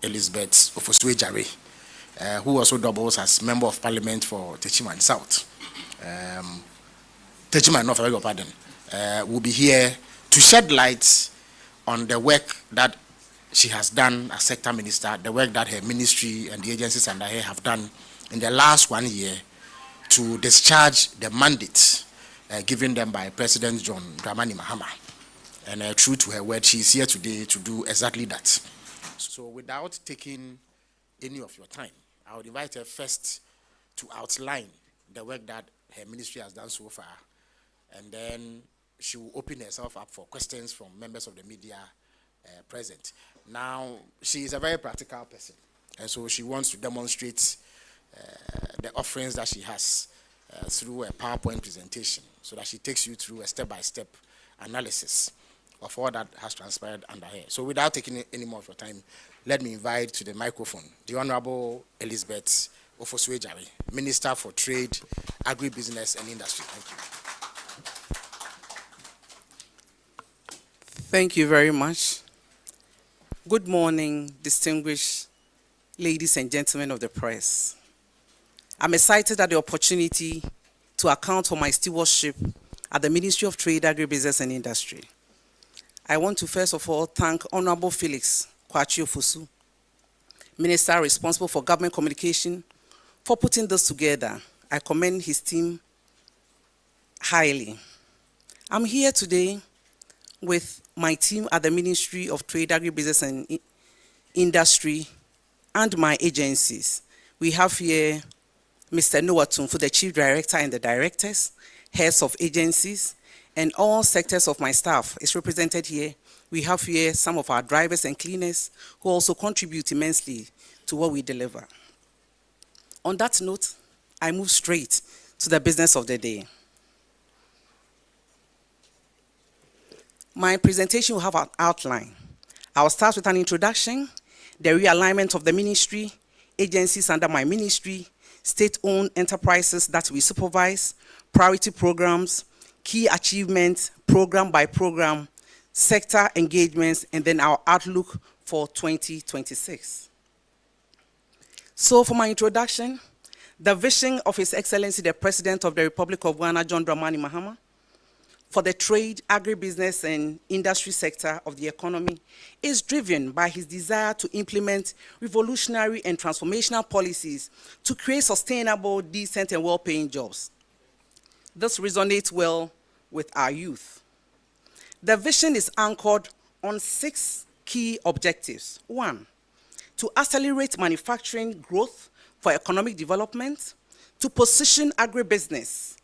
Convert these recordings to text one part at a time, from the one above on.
Elizabeth Ofosue-Jare, who also doubles as Member of Parliament for Techiman South. Techiman North, I beg your pardon, will be here to shed light on the work that she has done as sector minister, the work that her ministry and the agencies under her have done in the last 1 year to discharge the mandate given them by President John Dramani Mahama. And true to her word, she is here today to do exactly that. So without taking any of your time, I would invite her first to outline the work that her ministry has done so far, and then she will open herself up for questions from members of the media present. Now, she is a very practical person, and so she wants to demonstrate the offerings that she has through a PowerPoint presentation, so that she takes you through a step-by-step analysis of all that has transpired under her. So without taking any more of your time, let me invite to the microphone the Honorable Elizabeth Ofosue-Jare, Minister for Trade, Agribusiness and Industry. Thank you. Thank you very much. Good morning, distinguished ladies and gentlemen of the press. I'm excited at the opportunity to account for my stewardship at the Ministry of Trade, Agribusiness and Industry. I want to first of all thank Honorable Felix Kwakye-Ofosu, Minister responsible for government communication, for putting this together. I commend his team highly. I'm here today with my team at the Ministry of Trade, Agribusiness and Industry and my agencies. We have here Mr. Noah Tumfu, the Chief Director and the directors, heads of agencies, and all sectors of my staff is represented here. We have here some of our drivers and cleaners who also contribute immensely to what we deliver. On that note, I move straight to the business of the day. My presentation will have an outline. I'll start with an introduction, the realignment of the ministry, agencies under my ministry, state-owned enterprises that we supervise, priority programs, key achievements, program by program, sector engagements, and then our outlook for 2026. So for my introduction, the vision of His Excellency, the President of the Republic of Ghana, John Dramani Mahama, for the trade, agribusiness, and industry sector of the economy is driven by his desire to implement revolutionary and transformational policies to create sustainable, decent, and well-paying jobs. This resonates well with our youth. The vision is anchored on 6 key objectives. 1, to accelerate manufacturing growth for economic development, to position agribusiness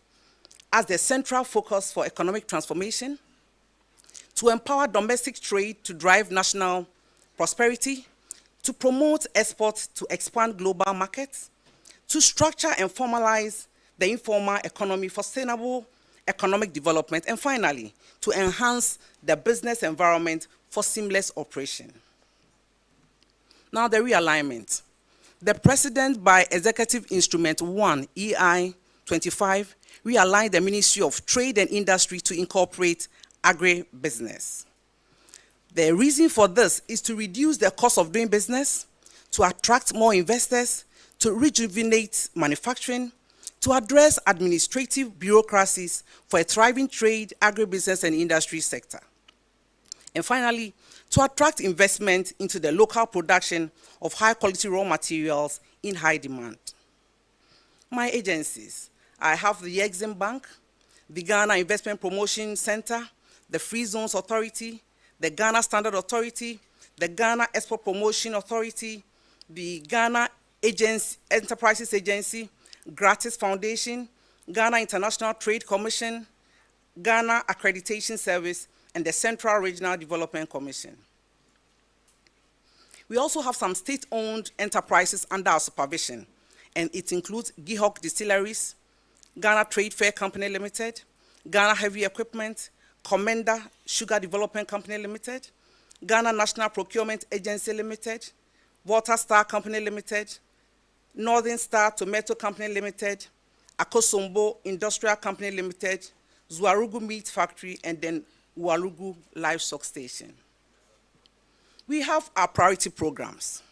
as the central focus for economic transformation, to empower domestic trade to drive national prosperity, to promote exports to expand global markets, to structure and formalize the informal economy for sustainable economic development, and finally, to enhance the business environment for seamless operation. Now, the realignment. The President, by Executive Instrument 1, EI 25, realigned the Ministry of Trade and Industry to incorporate agribusiness. The reason for this is to reduce the cost of doing business, to attract more investors, to rejuvenate manufacturing, to address administrative bureaucracies for a thriving trade, agribusiness, and industry sector. And finally, to attract investment into the local production of high-quality raw materials in high demand. My agencies, I have the Exim Bank, the Ghana Investment Promotion Center, the Free Zones Authority, the Ghana Standard Authority, the Ghana Export Promotion Authority, the Ghana Enterprises Agency, Gratis Foundation, Ghana International Trade Commission, Ghana Accreditation Service, and the Central Regional Development Commission. We also have some state-owned enterprises under our supervision, and it includes Gihok Distilleries, Ghana Trade Fair Company Limited, Ghana Heavy Equipment, Commander Sugar Development Company Limited, Ghana National Procurement Agency Limited, Water Star Company Limited, Northern Star Tomato Company Limited, Akosombo Industrial Company Limited, Zuarugu Meat Factory, and then Uarugu Livestock Station. We have our priority programs.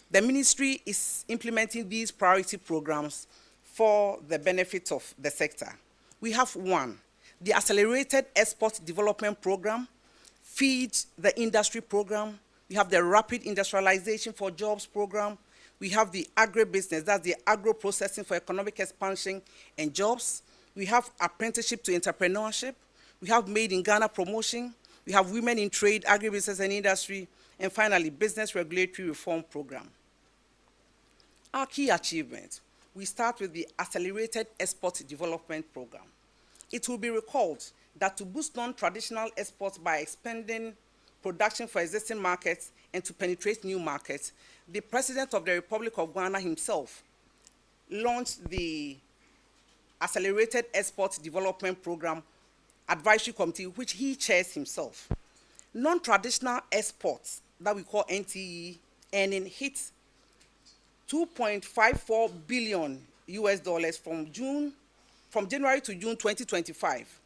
The ministry is implementing these priority programs for the benefit of the sector. We have one, the Accelerated Export Development Program, Feed the Industry Program. We have the Rapid Industrialization for Jobs Program. We have the Agribusiness, that's the Agro-processing for Economic Expansion and Jobs. We have Apprenticeship to Entrepreneurship. We have Made in Ghana Promotion. We have Women in Trade, Agribusiness and Industry. And finally, Business Regulatory Reform Program. Our key achievements. We start with the Accelerated Export Development Program. It will be recalled that to boost non-traditional exports by expanding production for existing markets and to penetrate new markets, the President of the Republic of Ghana himself launched the Accelerated Export Development Program Advisory Committee, which he chairs himself. Non-traditional exports that we call NTE earning hit $2.54 billion from January to June 2025,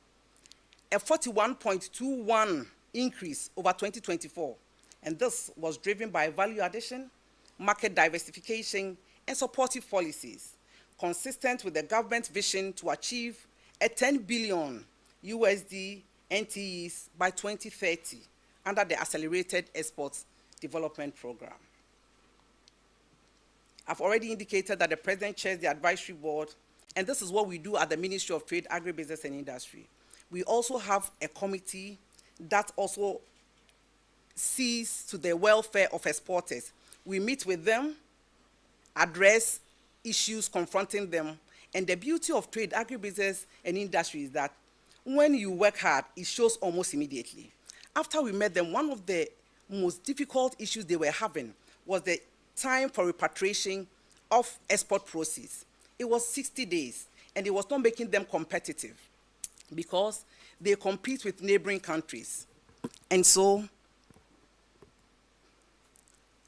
a 41.21 increase over 2024. And this was driven by value addition, market diversification, and supportive policies, consistent with the government's vision to achieve a $10 billion NTEs by 2030 under the Accelerated Exports Development Program. I've already indicated that the President chairs the advisory board, and this is what we do at the Ministry of Trade, Agribusiness and Industry. We also have a committee that also sees to the welfare of exporters. We meet with them, address issues confronting them, and the beauty of trade, agribusiness, and industry is that when you work hard, it shows almost immediately. After we met them, one of the most difficult issues they were having was the time for repatriation of export proceeds. It was 60 days, and it was not making them competitive because they compete with neighboring countries. And so,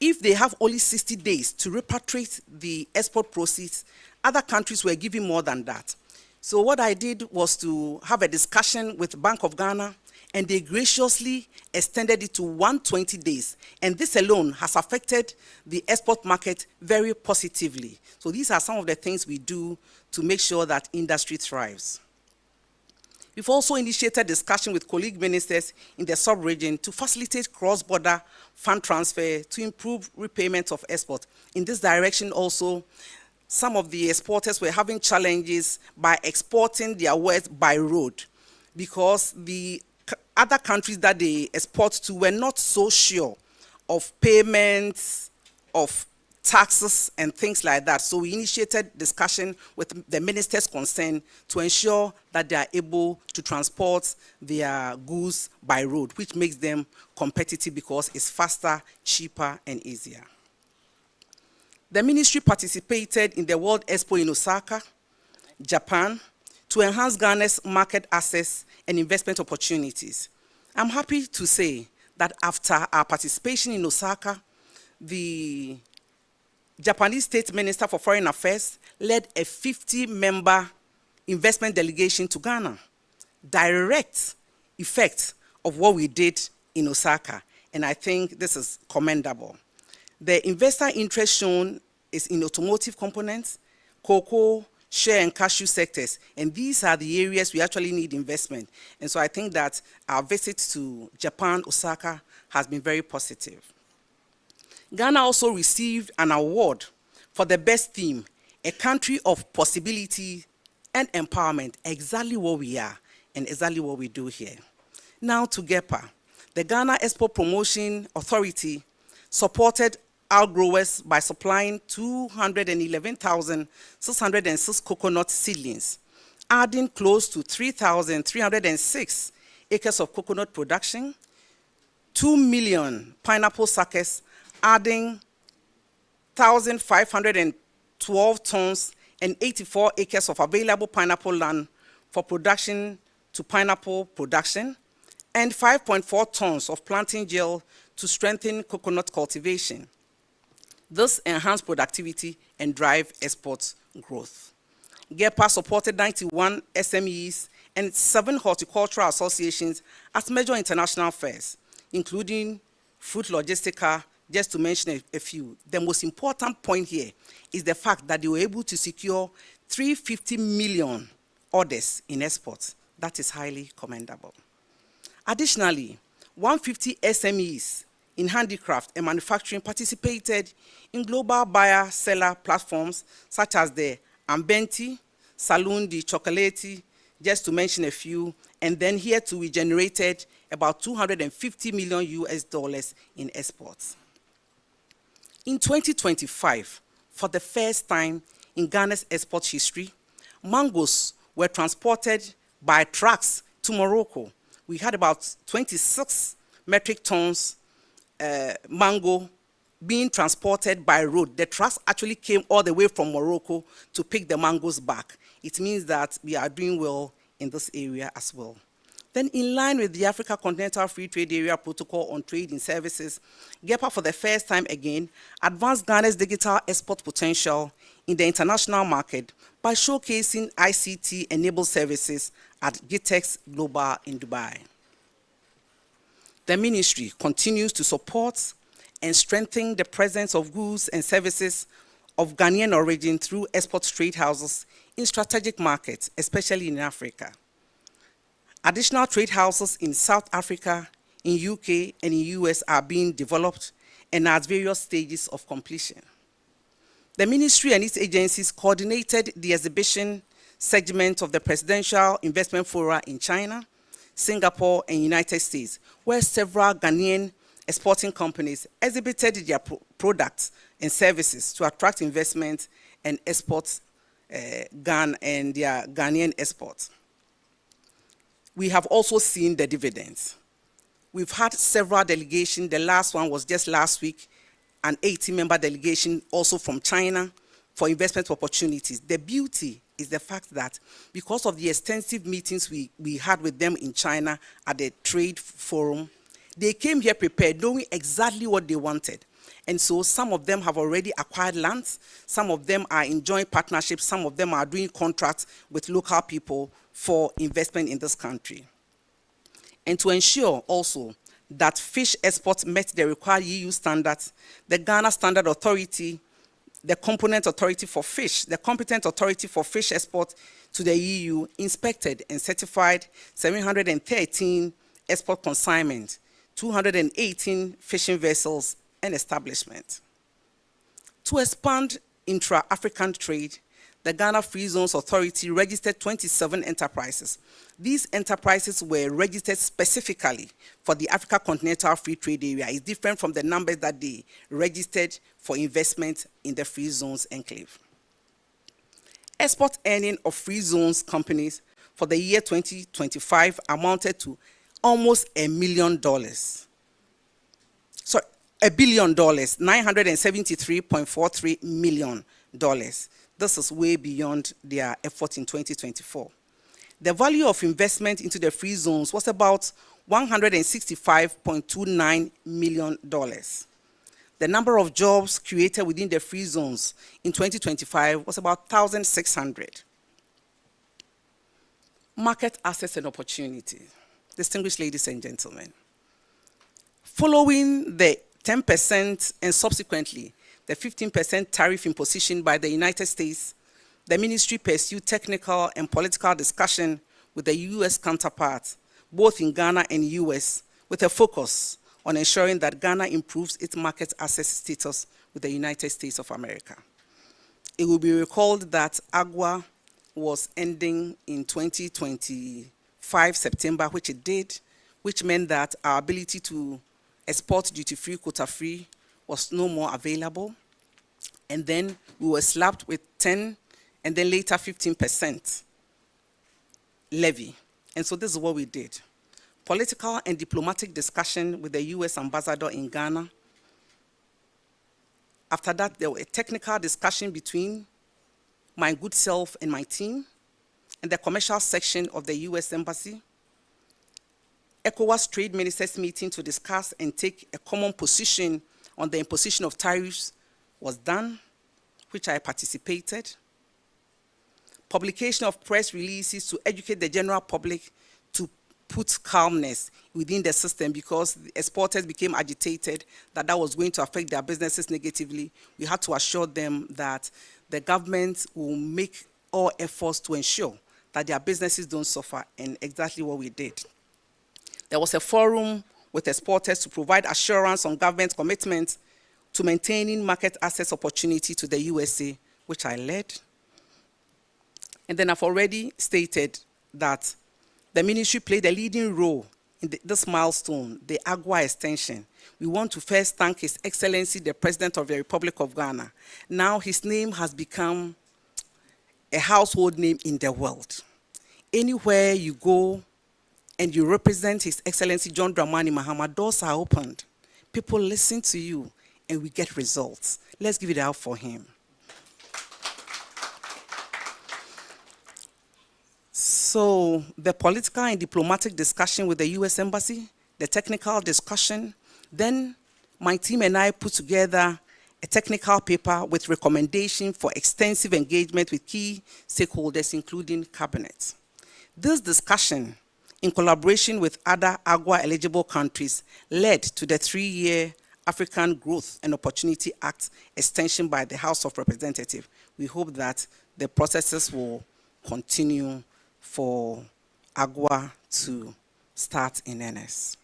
if they have only 60 days to repatriate the export proceeds, other countries were giving more than that. So what I did was to have a discussion with Bank of Ghana, and they graciously extended it to 120 days. And this alone has affected the export market very positively. So these are some of the things we do to make sure that industry thrives. We've also initiated discussion with colleague ministers in the sub-region to facilitate cross-border fund transfer to improve repayment of export. In this direction also, some of the exporters were having challenges by exporting their wares by road because the other countries that they export to were not so sure of payments, of taxes and things like that. So we initiated discussion with the ministers concerned to ensure that they are able to transport their goods by road, which makes them competitive because it's faster, cheaper, and easier. The ministry participated in the World Expo in Osaka, Japan, to enhance Ghana's market access and investment opportunities. I'm happy to say that after our participation in Osaka, the Japanese State Minister for Foreign Affairs led a 50-member investment delegation to Ghana. Direct effect of what we did in Osaka, and I think this is commendable. The investor interest shown is in automotive components, cocoa, share and cashew sectors, and these are the areas we actually need investment. And so I think that our visit to Japan, Osaka, has been very positive. Ghana also received an award for the best theme, a country of possibility and empowerment, exactly what we are and exactly what we do here. Now to GEPA. The Ghana Export Promotion Authority supported our growers by supplying 211,606 coconut seedlings, adding close to 3,306 acres of coconut production, 2 million pineapple suckers, adding 1,512 tons and 84 acres of available pineapple land for production to pineapple production, and 5.4 tons of planting gel to strengthen coconut cultivation. This enhanced productivity and drive export growth. GEPA supported 91 SMEs and 7 horticultural associations at major international fairs, including Fruit Logistica just to mention a few. The most important point here is the fact that they were able to secure 350 million orders in exports. That is highly commendable. Additionally, 150 SMEs in handicraft and manufacturing participated in global buyer-seller platforms such as the Ambenti, Salon di Chocolate, just to mention a few, and then here too we generated about 250 million US dollars in exports. In 2025, for the first time in Ghana's export history, mangoes were transported by trucks to Morocco. We had about 26 metric tons mango being transported by road. The trucks actually came all the way from Morocco to pick the mangoes back. It means that we are doing well in this area as well. Then in line with the Africa Continental Free Trade Area Protocol on Trade in Services, GEPA for the first time again advanced Ghana's digital export potential in the international market by showcasing ICT-enabled services at GITEX Global in Dubai. The ministry continues to support and strengthen the presence of goods and services of Ghanaian origin through export trade houses in strategic markets, especially in Africa. Additional trade houses in South Africa, in UK, and in US are being developed and are at various stages of completion. The ministry and its agencies coordinated the exhibition segment of the Presidential Investment Forum in China, Singapore, and United States, where several Ghanaian exporting companies exhibited their products and services to attract investment and export Ghana and their Ghanaian exports. We have also seen the dividends. We've had several delegations. The last one was just last week, an 80-member delegation also from China for investment opportunities. The beauty is the fact that because of the extensive meetings we had with them in China at the trade forum, they came here prepared, knowing exactly what they wanted. And so some of them have already acquired lands, some of them are enjoying partnerships, some of them are doing contracts with local people for investment in this country. And to ensure also that fish exports met the required EU standards, the Ghana Standard Authority, the component authority for fish, the competent authority for fish export to the EU, inspected and certified 713 export consignments, 218 fishing vessels and establishments. To expand intra-African trade, the Ghana Free Zones Authority registered 27 enterprises. These enterprises were registered specifically for the Africa Continental Free Trade Area. It's different from the numbers that they registered for investment in the Free Zones Enclave. Export earning of Free Zones companies for the year 2025 amounted to almost $1 million. So $1 billion, $973.43 million. This is way beyond their effort in 2024. The value of investment into the free zones was about $165.29 million. The number of jobs created within the free zones in 2025 was about 1,600. Market access and opportunity. Distinguished ladies and gentlemen, following the 10% and subsequently the 15% tariff imposition by the United States, the ministry pursued technical and political discussion with the US counterparts, both in Ghana and US, with a focus on ensuring that Ghana improves its market access status with the United States of America. It will be recalled that AGWA was ending in 2025 September, which it did, which meant that our ability to export duty-free, quota-free was no more available. And then we were slapped with 10 and then later 15% levy. And so this is what we did. Political and diplomatic discussion with the US ambassador in Ghana. After that, there was a technical discussion between my good self and my team and the commercial section of the US Embassy. ECOWAS trade ministers meeting to discuss and take a common position on the imposition of tariffs was done, which I participated. Publication of press releases to educate the general public to put calmness within the system, because the exporters became agitated that that was going to affect their businesses negatively. We had to assure them that the government will make all efforts to ensure that their businesses don't suffer, and exactly what we did. There was a forum with exporters to provide assurance on government commitment to maintaining market access opportunity to the USA, which I led. And then I've already stated that the ministry played a leading role in this milestone, the AGWA extension. We want to first thank His Excellency, the President of the Republic of Ghana. Now his name has become a household name in the world. Anywhere you go and you represent His Excellency John Dramani Mahama, doors are opened. People listen to you and we get results. Let's give it out for him. So the political and diplomatic discussion with the US Embassy, the technical discussion, then my team and I put together a technical paper with recommendation for extensive engagement with key stakeholders, including cabinet. This discussion, in collaboration with other AGWA-eligible countries, led to the 3-year African Growth and Opportunity Act extension by the House of Representatives. We hope that the processes will continue for AGWA to start in earnest.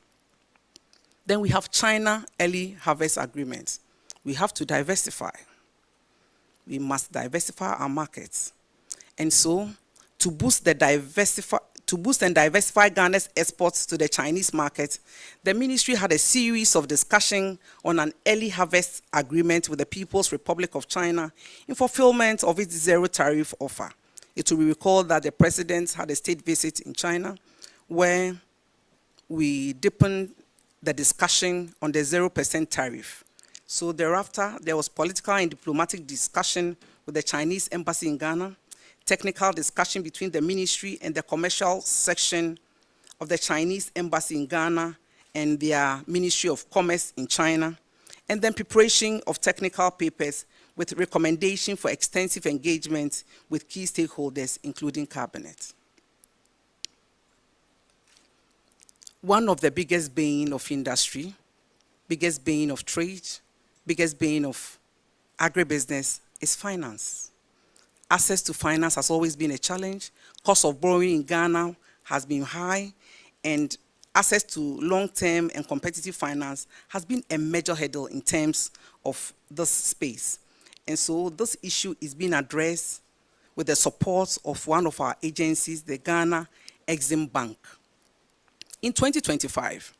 Then we have China Early Harvest Agreement. We have to diversify. We must diversify our markets. And so, to boost and diversify Ghana's exports to the Chinese market, the ministry had a series of discussions on an early harvest agreement with the People's Republic of China in fulfillment of its zero tariff offer. It will be recalled that the president had a state visit in China where we deepened the discussion on the 0% tariff. So thereafter, there was political and diplomatic discussion with the Chinese embassy in Ghana, technical discussion between the ministry and the commercial section of the Chinese embassy in Ghana and their Ministry of Commerce in China, and then preparation of technical papers with recommendation for extensive engagement with key stakeholders, including cabinet. One of the biggest bane of industry, biggest bane of trade, biggest bane of agribusiness is finance. Access to finance has always been a challenge. Cost of borrowing in Ghana has been high, and access to long-term and competitive finance has been a major hurdle in terms of this space. And so this issue is being addressed with the support of one of our agencies, the Ghana Exim Bank. In 2025,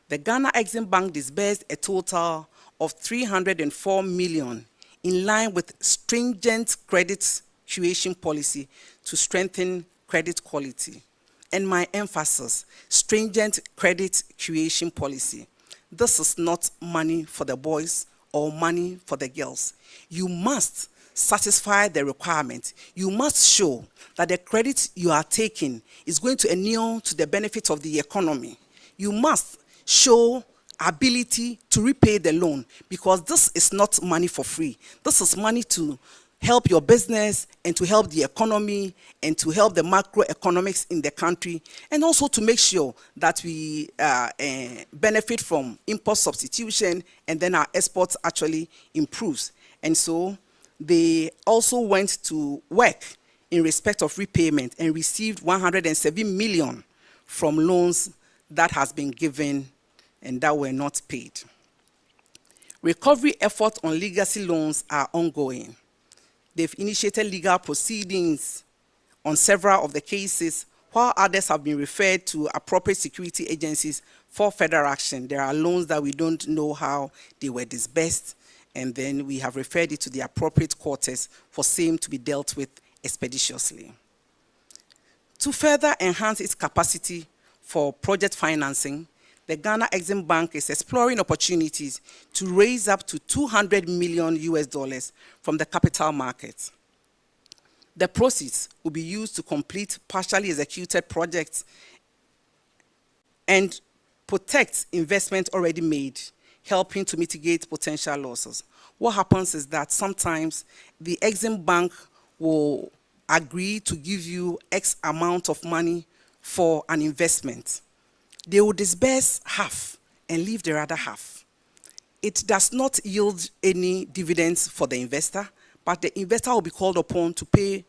the Ghana Exim Bank disbursed a total of 304 million in line with stringent credit curation policy to strengthen credit quality. And my emphasis, stringent credit curation policy. This is not money for the boys or money for the girls. You must satisfy the requirement. You must show that the credit you are taking is going to inure to the benefit of the economy. You must show ability to repay the loan, because this is not money for free. This is money to help your business and to help the economy and to help the macroeconomics in the country, and also to make sure that we benefit from import substitution and then our exports actually improves. And so they also went to work in respect of repayment and received 107 million from loans that has been given and that were not paid. Recovery efforts on legacy loans are ongoing. They've initiated legal proceedings on several of the cases, while others have been referred to appropriate security agencies for further action. There are loans that we don't know how they were disbursed, and then we have referred it to the appropriate quarters for same to be dealt with expeditiously. To further enhance its capacity for project financing, the Ghana Exim Bank is exploring opportunities to raise up to $200 million from the capital market. The proceeds will be used to complete partially executed projects and protect investment already made, helping to mitigate potential losses. What happens is that sometimes the Exim Bank will agree to give you X amount of money for an investment, they will disburse half and leave the other half. It does not yield any dividends for the investor, but the investor will be called upon to pay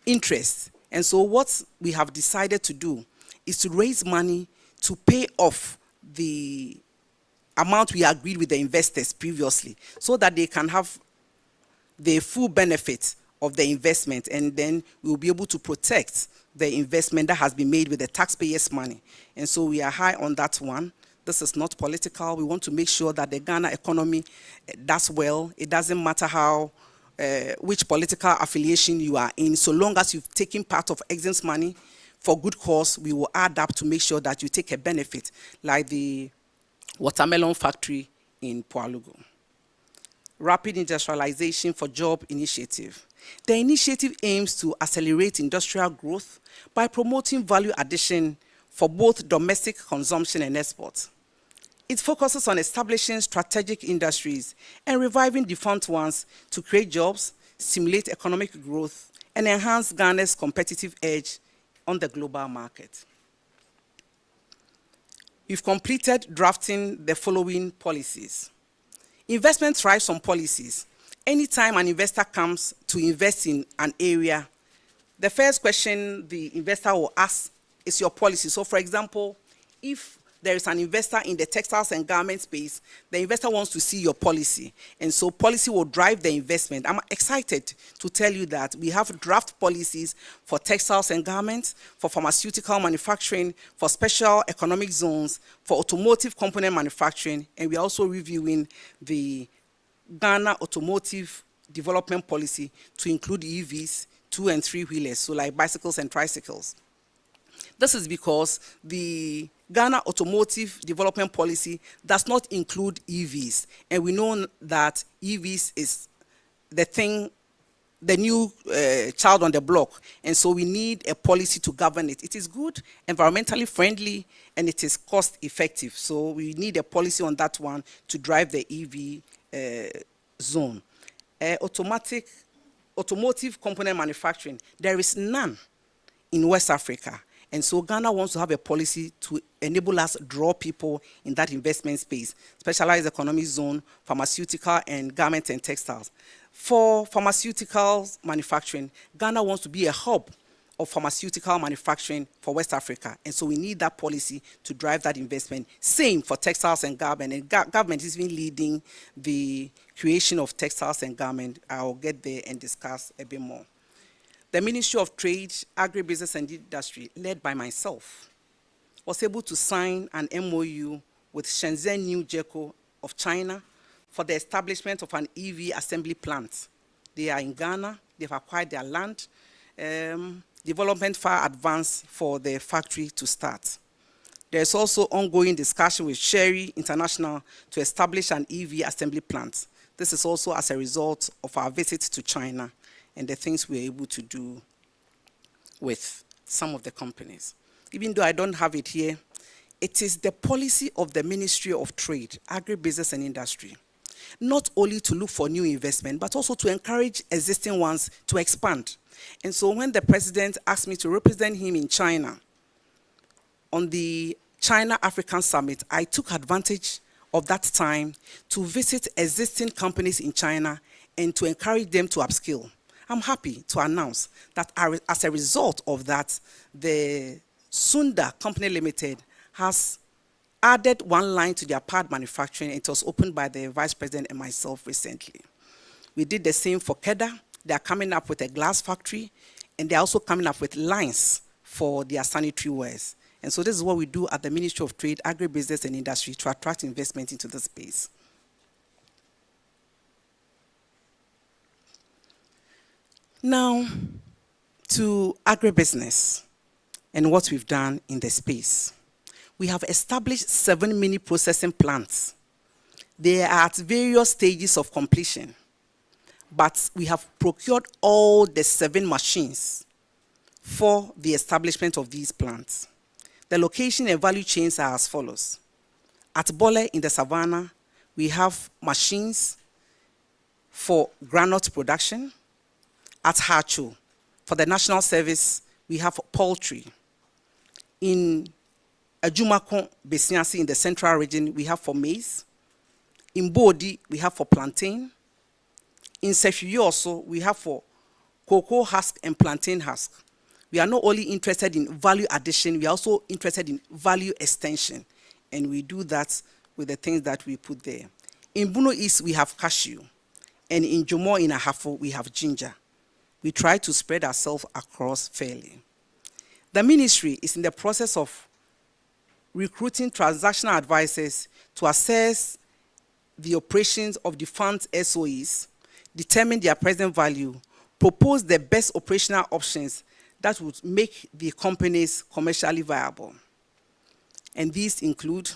interest. And so what we have decided to do is to raise money to pay off the amount we agreed with the investors previously, so that they can have the full benefit of the investment, and then we will be able to protect the investment that has been made with the taxpayers' money. And so we are high on that one. This is not political. We want to make sure that the Ghana economy does well. It doesn't matter how, which political affiliation you are in, so long as you've taken part of Exim's money for good cause, we will add up to make sure that you take a benefit, like the watermelon factory in Pualugu. Rapid industrialization for job initiative. The initiative aims to accelerate industrial growth by promoting value addition for both domestic consumption and export. It focuses on establishing strategic industries and reviving defunct ones to create jobs, stimulate economic growth, and enhance Ghana's competitive edge on the global market. We've completed drafting the following policies. Investment thrives on policies. Anytime an investor comes to invest in an area, the first question the investor will ask is your policy. So for example, if there is an investor in the textiles and garment space, the investor wants to see your policy. And so policy will drive the investment. I'm excited to tell you that we have draft policies for textiles and garments, for pharmaceutical manufacturing, for special economic zones, for automotive component manufacturing, and we're also reviewing the Ghana automotive development policy to include EVs, 2- and 3-wheelers, so like bicycles and tricycles. This is because the Ghana automotive development policy does not include EVs, and we know that EVs is the new child on the block, and so we need a policy to govern it. It is good, environmentally friendly, and it is cost effective, so we need a policy on that one to drive the EV zone. Automotive component manufacturing, there is none in West Africa. And so Ghana wants to have a policy to enable us draw people in that investment space, specialized economic zone, pharmaceutical and garment and textiles. For pharmaceuticals manufacturing, Ghana wants to be a hub of pharmaceutical manufacturing for West Africa. And so we need that policy to drive that investment. Same for textiles and garment. And government is even leading the creation of textiles and garment. I'll get there and discuss a bit more. The Ministry of Trade, Agribusiness and Industry, led by myself, was able to sign an MOU with Shenzhen New Jeco of China for the establishment of an EV assembly plant. They are in Ghana, they've acquired their land, development far advanced for the factory to start. There's also ongoing discussion with Sherry International to establish an EV assembly plant. This is also as a result of our visit to China and the things we're able to do with some of the companies. Even though I don't have it here, it is the policy of the Ministry of Trade, Agribusiness and Industry, not only to look for new investment, but also to encourage existing ones to expand. And so when the president asked me to represent him in China on the China-African Summit, I took advantage of that time to visit existing companies in China and to encourage them to upskill. I'm happy to announce that as a result of that, the Sunda Company Limited has added one line to their pad manufacturing. It was opened by the Vice President and myself recently. We did the same for Keda. They're coming up with a glass factory, and they're also coming up with lines for their sanitary wares. And so this is what we do at the Ministry of Trade, Agribusiness and Industry to attract investment into the space. Now, to agribusiness and what we've done in the space. We have established 7 mini processing plants. They are at various stages of completion, but we have procured all the 7 machines for the establishment of these plants. The location and value chains are as follows. At Bole in the Savannah, we have machines for granite production. At Hacho, for the National Service, we have poultry. In Ajumako, Besiansi in the central region, we have for maize. In Bodi, we have for plantain. In Sefiyo also, we have for cocoa husk and plantain husk. We are not only interested in value addition, we are also interested in value extension. And we do that with the things that we put there. In Buno East, we have cashew. And in Jomo in Ahafo, we have ginger. We try to spread ourselves across fairly. The ministry is in the process of recruiting transactional advisors to assess the operations of the fund's SOEs, determine their present value, propose the best operational options that would make the companies commercially viable. And these include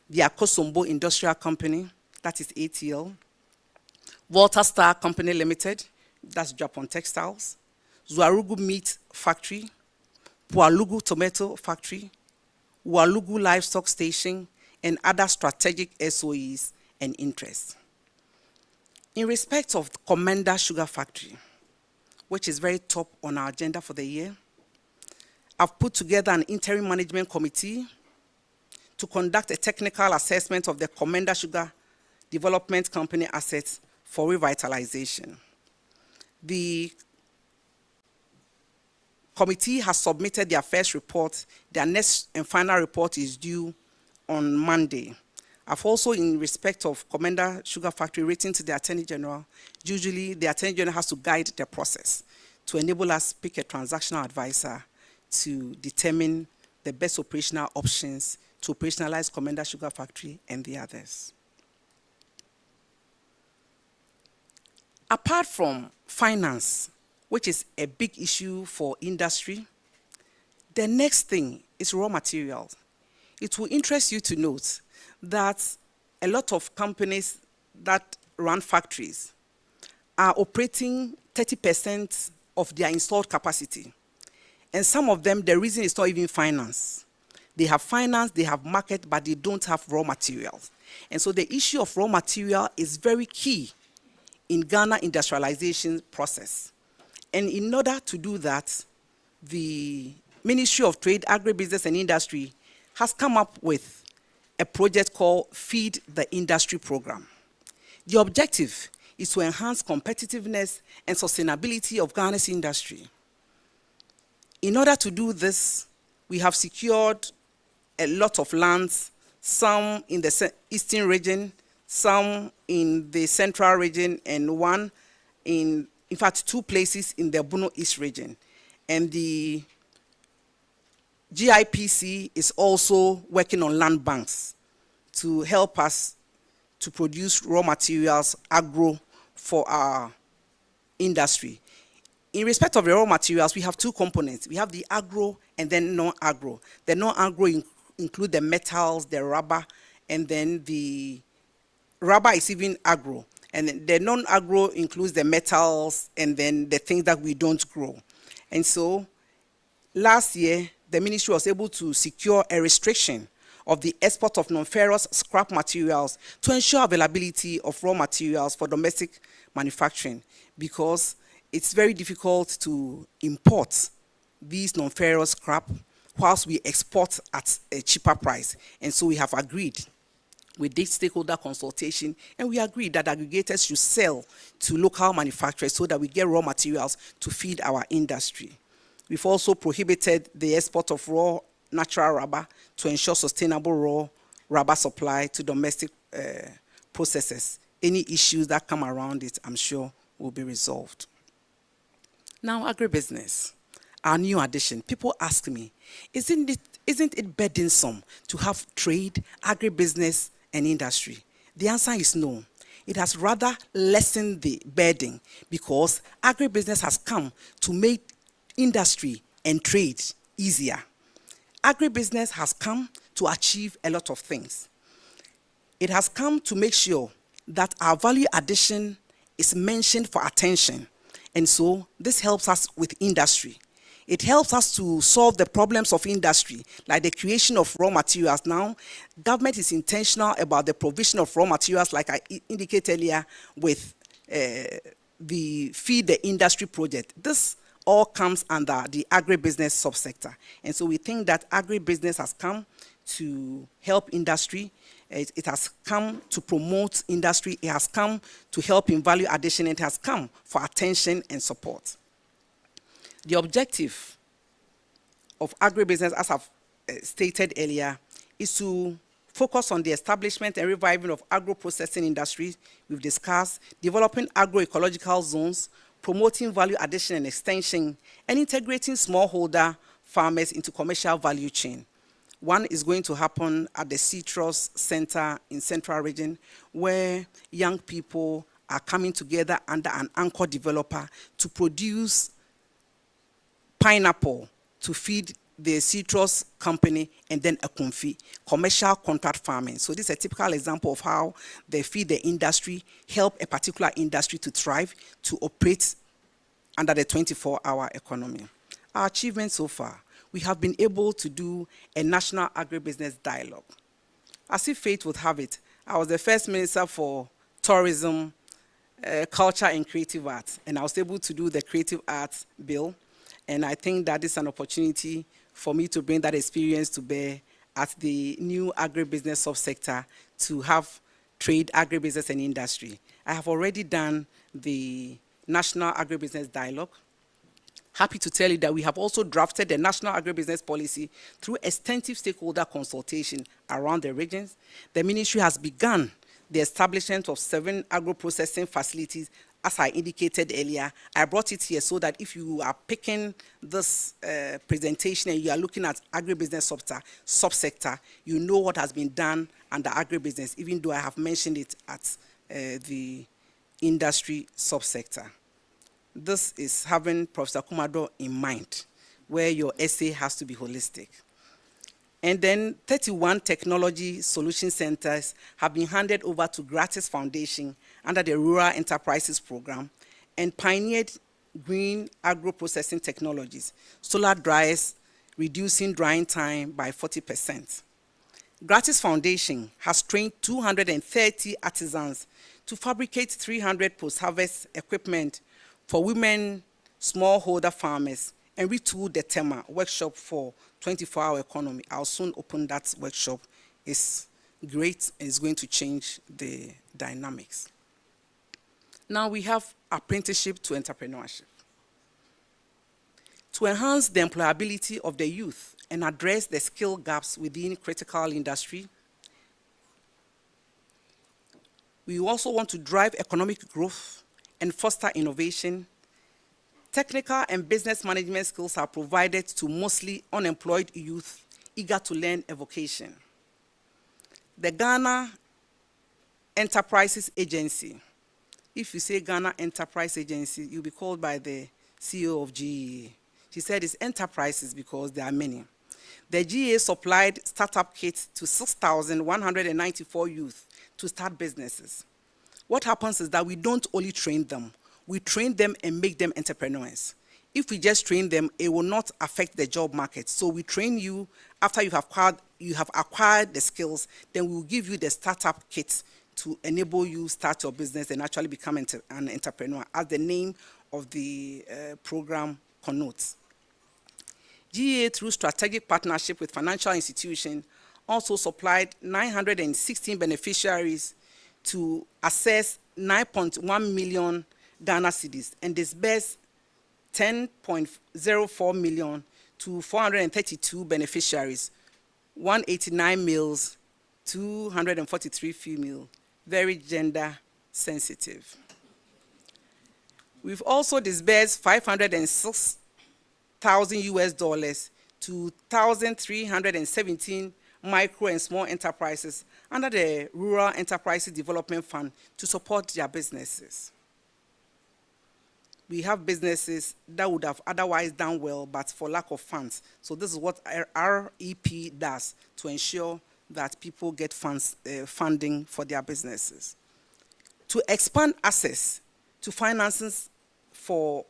the Akosombo Industrial Company, that is ATL, Walter Star Company Limited, that's Japan Textiles, Zuarugu Meat Factory, Pualugu Tomato Factory, Walugu Livestock Station, and other strategic SOEs and interests. In respect of Commander Sugar Factory, which is very top on our agenda for the year, I've put together an interim management committee to conduct a technical assessment of the Commander Sugar Development Company assets for revitalization. The committee has submitted their first report. Their next and final report is due on Monday. I've also, in respect of Commander Sugar Factory, written to the Attorney General. Usually, the Attorney General has to guide the process to enable us to pick a transactional advisor to determine the best operational options to operationalize Commander Sugar Factory and the others. Apart from finance, which is a big issue for industry, the next thing is raw materials. It will interest you to note that a lot of companies that run factories are operating 30% of their installed capacity. And some of them, the reason is not even finance. They have finance, they have market, but they don't have raw materials. And so the issue of raw material is very key in Ghana industrialization process. And in order to do that, the Ministry of Trade, Agribusiness and Industry has come up with a project called Feed the Industry Program. The objective is to enhance competitiveness and sustainability of Ghana's industry. In order to do this, we have secured a lot of lands, some in the eastern region, some in the central region, and one in fact, 2 places in the Buno East region. And the GIPC is also working on land banks to help us to produce raw materials, agro, for our industry. In respect of the raw materials, we have 2 components. We have the agro and then non-agro. The non-agro include the metals, the rubber, and then the rubber is even agro. And the non-agro includes the metals and then the things that we don't grow. And so last year, the ministry was able to secure a restriction of the export of non-ferrous scrap materials to ensure availability of raw materials for domestic manufacturing, because it's very difficult to import these non-ferrous scrap whilst we export at a cheaper price. And so we have agreed. We did stakeholder consultation, and we agreed that aggregators should sell to local manufacturers so that we get raw materials to feed our industry. We've also prohibited the export of raw natural rubber to ensure sustainable raw rubber supply to domestic processors. Any issues that come around it, I'm sure, will be resolved. Now, agribusiness, our new addition. People ask me, isn't it burdensome to have trade, agribusiness, and industry? The answer is no. It has rather lessened the burden, because agribusiness has come to make industry and trade easier. Agribusiness has come to achieve a lot of things. It has come to make sure that our value addition is mentioned for attention. And so this helps us with industry. It helps us to solve the problems of industry, like the creation of raw materials. Now, government is intentional about the provision of raw materials, like I indicated earlier, with the Feed the Industry project. This all comes under the agribusiness subsector. And so we think that agribusiness has come to help industry. It has come to promote industry. It has come to help in value addition. It has come for attention and support. The objective of agribusiness, as I've stated earlier, is to focus on the establishment and reviving of agro-processing industries. We've discussed developing agroecological zones, promoting value addition and extension, and integrating smallholder farmers into commercial value chain. One is going to happen at the Citrus Center in Central Region, where young people are coming together under an anchor developer to produce pineapple to feed the citrus company, and then a confit, commercial contract farming. So this is a typical example of how they feed the industry, help a particular industry to thrive, to operate under the 24-hour economy. Our achievements so far: we have been able to do a national agribusiness dialogue. As if fate would have it, I was the first minister for tourism, culture and creative arts, and I was able to do the creative arts bill. And I think that is an opportunity for me to bring that experience to bear at the new agribusiness subsector to have trade, agribusiness, and industry. I have already done the National Agribusiness Dialogue. Happy to tell you that we have also drafted the National Agribusiness Policy through extensive stakeholder consultation around the regions. The ministry has begun the establishment of 7 agro-processing facilities. As I indicated earlier, I brought it here so that if you are picking this presentation and you are looking at agribusiness subsector, you know what has been done under agribusiness, even though I have mentioned it at the industry subsector. This is having Professor Kumado in mind, where your essay has to be holistic. And then 31 technology solution centers have been handed over to Gratis Foundation under the Rural Enterprises Program, and pioneered green agro-processing technologies, solar dryers, reducing drying time by 40%. Gratis Foundation has trained 230 artisans to fabricate 300 post-harvest equipment for women smallholder farmers, and retooled the TEMA workshop for 24-hour economy. I'll soon open that workshop. It's great and it's going to change the dynamics. Now we have apprenticeship to entrepreneurship. To enhance the employability of the youth and address the skill gaps within critical industry, we also want to drive economic growth and foster innovation. Technical and business management skills are provided to mostly unemployed youth eager to learn a vocation. The Ghana Enterprises Agency. If you say Ghana Enterprise Agency, you'll be called by the CEO of GEA. She said it's enterprises because there are many. The GEA supplied startup kits to 6,194 youth to start businesses. What happens is that we don't only train them, we train them and make them entrepreneurs. If we just train them, it will not affect the job market. So we train you after you have acquired the skills, then we will give you the startup kit to enable you start your business and actually become an entrepreneur, as the name of the program connotes. GEA, through strategic partnership with financial institutions, also supplied 916 beneficiaries to access 9.1 million Ghana cedis and disbursed 10.04 million to 432 beneficiaries, 189 males, 243 female, very gender sensitive. We've also disbursed 506,000 US dollars to 1,317 micro and small enterprises under the Rural Enterprises Development Fund to support their businesses. We have businesses that would have otherwise done well, but for lack of funds. So this is what our REP does to ensure that people get funds, funding for their businesses. To expand access to finances for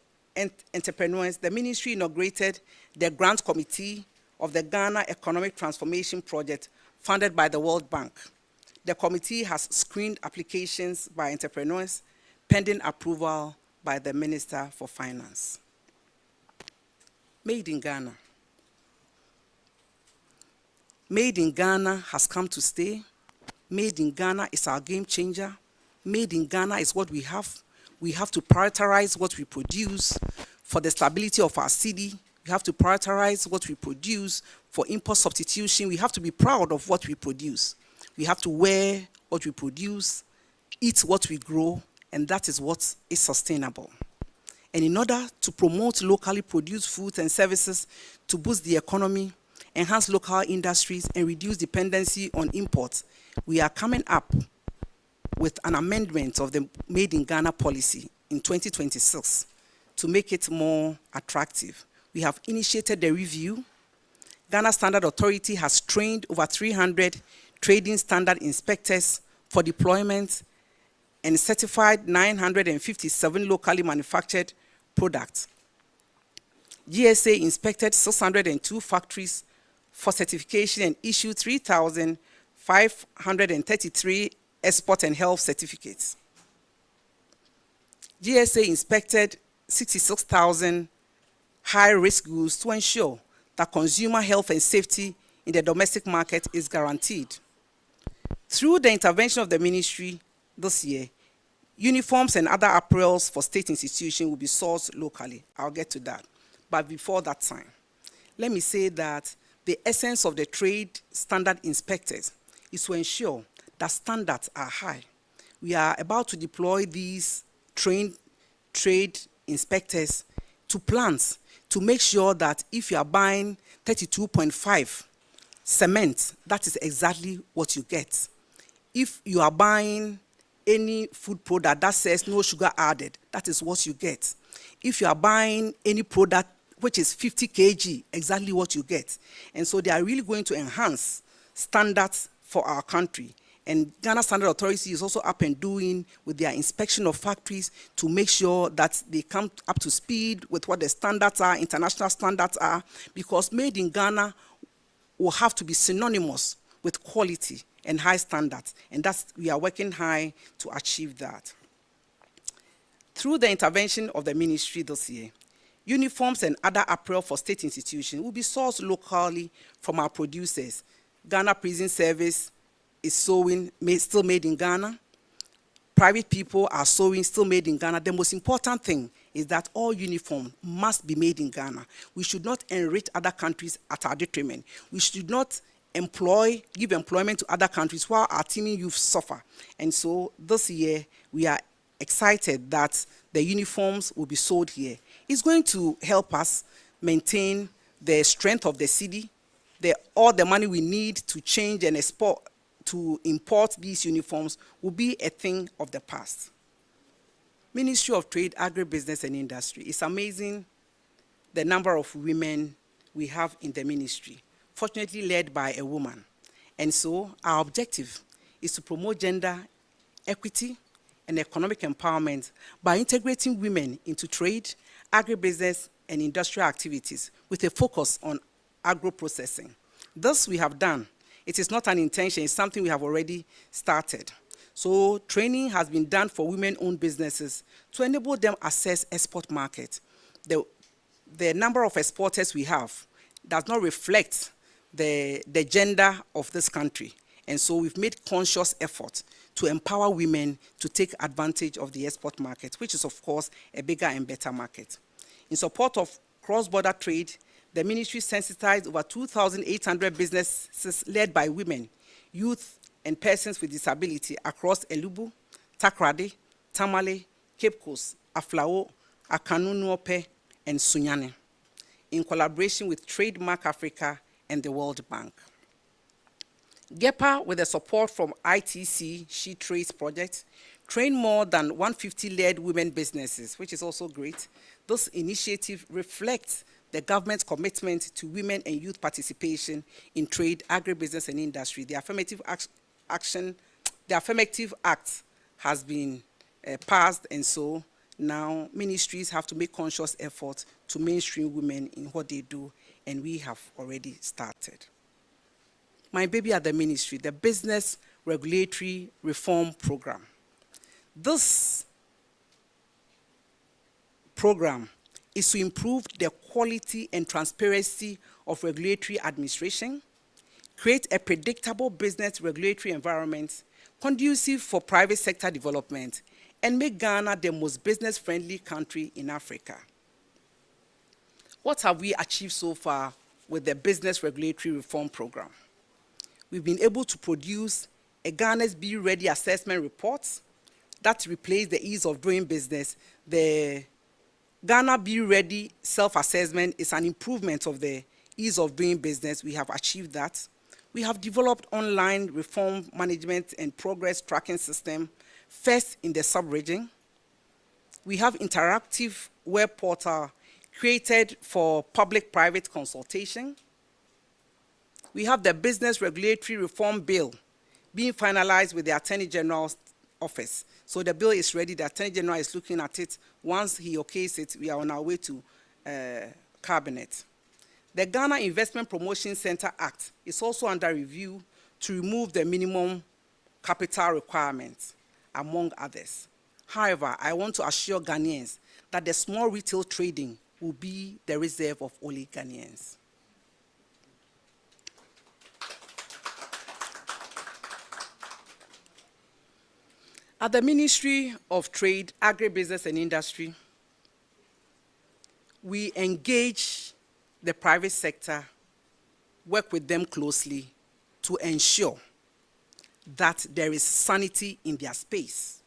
entrepreneurs, the ministry inaugurated the grant committee of the Ghana Economic Transformation Project funded by the World Bank. The committee has screened applications by entrepreneurs pending approval by the Minister for Finance. Made in Ghana. Made in Ghana has come to stay. Made in Ghana is our game changer. Made in Ghana is what we have. We have to prioritize what we produce for the stability of our city. We have to prioritize what we produce for import substitution. We have to be proud of what we produce. We have to wear what we produce, eat what we grow, and that is what is sustainable. And in order to promote locally produced foods and services to boost the economy, enhance local industries, and reduce dependency on imports, we are coming up with an amendment of the Made in Ghana policy in 2026 to make it more attractive. We have initiated the review. Ghana Standard Authority has trained over 300 trading standard inspectors for deployment and certified 957 locally manufactured products. GSA inspected 602 factories for certification and issued 3,533 export and health certificates. GSA inspected 66,000 high-risk goods to ensure that consumer health and safety in the domestic market is guaranteed. Through the intervention of the ministry this year, uniforms and other apparels for state institutions will be sourced locally. I'll get to that. But before that time, let me say that the essence of the trade standard inspectors is to ensure that standards are high. We are about to deploy these trained trade inspectors to plants to make sure that if you are buying 32.5 cement, that is exactly what you get. If you are buying any food product that says no sugar added, that is what you get. If you are buying any product which is 50 kg, exactly what you get. And so they are really going to enhance standards for our country. And Ghana Standard Authority is also up and doing with their inspection of factories to make sure that they come up to speed with what the standards are, international standards are, because Made in Ghana will have to be synonymous with quality and high standards. And we are working high to achieve that. Through the intervention of the ministry this year, uniforms and other apparel for state institutions will be sourced locally from our producers. Ghana Prison Service is sewing, still made in Ghana. Private people are sewing, still made in Ghana. The most important thing is that all uniforms must be made in Ghana. We should not enrich other countries at our detriment. We should not give employment to other countries while our teeming youth suffer. And so this year, we are excited that the uniforms will be sold here. It's going to help us maintain the strength of the city, all the money we need to change and import these uniforms will be a thing of the past. Ministry of Trade, Agribusiness and Industry. It's amazing the number of women we have in the ministry, fortunately led by a woman. And so our objective is to promote gender equity and economic empowerment by integrating women into trade, agribusiness and industrial activities with a focus on agro-processing. This we have done. It is not an intention, it's something we have already started. So training has been done for women-owned businesses to enable them access export market. The number of exporters we have does not reflect the gender of this country. And so we've made conscious effort to empower women to take advantage of the export market, which is of course a bigger and better market. In support of cross-border trade, the ministry sensitized over 2,800 businesses led by women, youth, and persons with disability across Elubu, Takrady, Tamale, Cape Coast, Aflao, Akanunuope, and Sunyane, in collaboration with Trademark Africa and the World Bank. GEPA, with the support from ITC She Trades Project, trained more than 150 led women businesses, which is also great. This initiative reflects the government's commitment to women and youth participation in trade, agribusiness, and industry. The affirmative act has been passed, and so now ministries have to make conscious efforts to mainstream women in what they do, and we have already started. My baby at the ministry, the Business Regulatory Reform Program. This program is to improve the quality and transparency of regulatory administration, create a predictable business regulatory environment conducive for private sector development, and make Ghana the most business-friendly country in Africa. What have we achieved so far with the Business Regulatory Reform Program? We've been able to produce a Ghana's Be Ready assessment report that replaced the ease of doing business. The Ghana Be Ready self-assessment is an improvement of the ease of doing business. We have achieved that. We have developed online reform management and progress tracking system, first in the sub-region. We have interactive web portal created for public-private consultation. We have the Business Regulatory Reform Bill being finalized with the Attorney General's office. So the bill is ready. The Attorney General is looking at it. Once he okays it, we are on our way to Cabinet. The Ghana Investment Promotion Center Act is also under review to remove the minimum capital requirements, among others. However, I want to assure Ghanaians that the small retail trading will be the reserve of only Ghanaians. At the Ministry of Trade, Agribusiness and Industry, we engage the private sector, work with them closely to ensure that there is sanity in their space.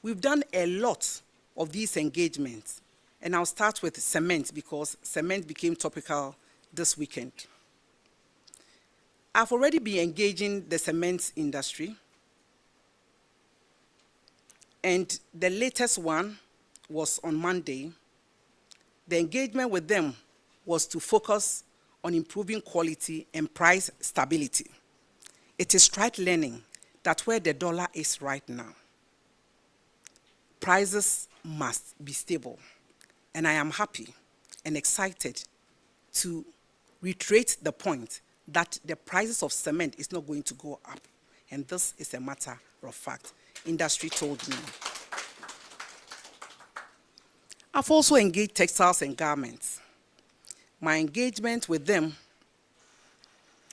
We've done a lot of these engagements, and I'll start with cement because cement became topical this weekend. I've already been engaging the cement industry, and the latest one was on Monday. The engagement with them was to focus on improving quality and price stability. It is right learning that where the dollar is right now, prices must be stable. And I am happy and excited to reiterate the point that the prices of cement is not going to go up. And this is a matter of fact. Industry told me. I've also engaged textiles and garments. My engagement with them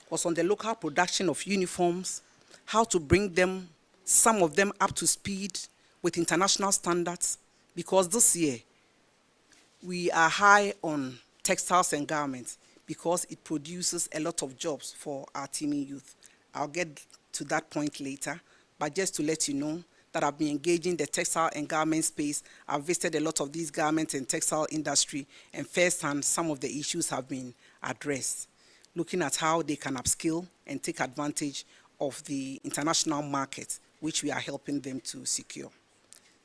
was on the local production of uniforms, how to bring them, some of them up to speed with international standards, because this year we are high on textiles and garments because it produces a lot of jobs for our teeming youth. I'll get to that point later, but just to let you know that I've been engaging the textile and garment space. I've visited a lot of these garment and textile industry, and firsthand, some of the issues have been addressed, looking at how they can upskill and take advantage of the international market, which we are helping them to secure.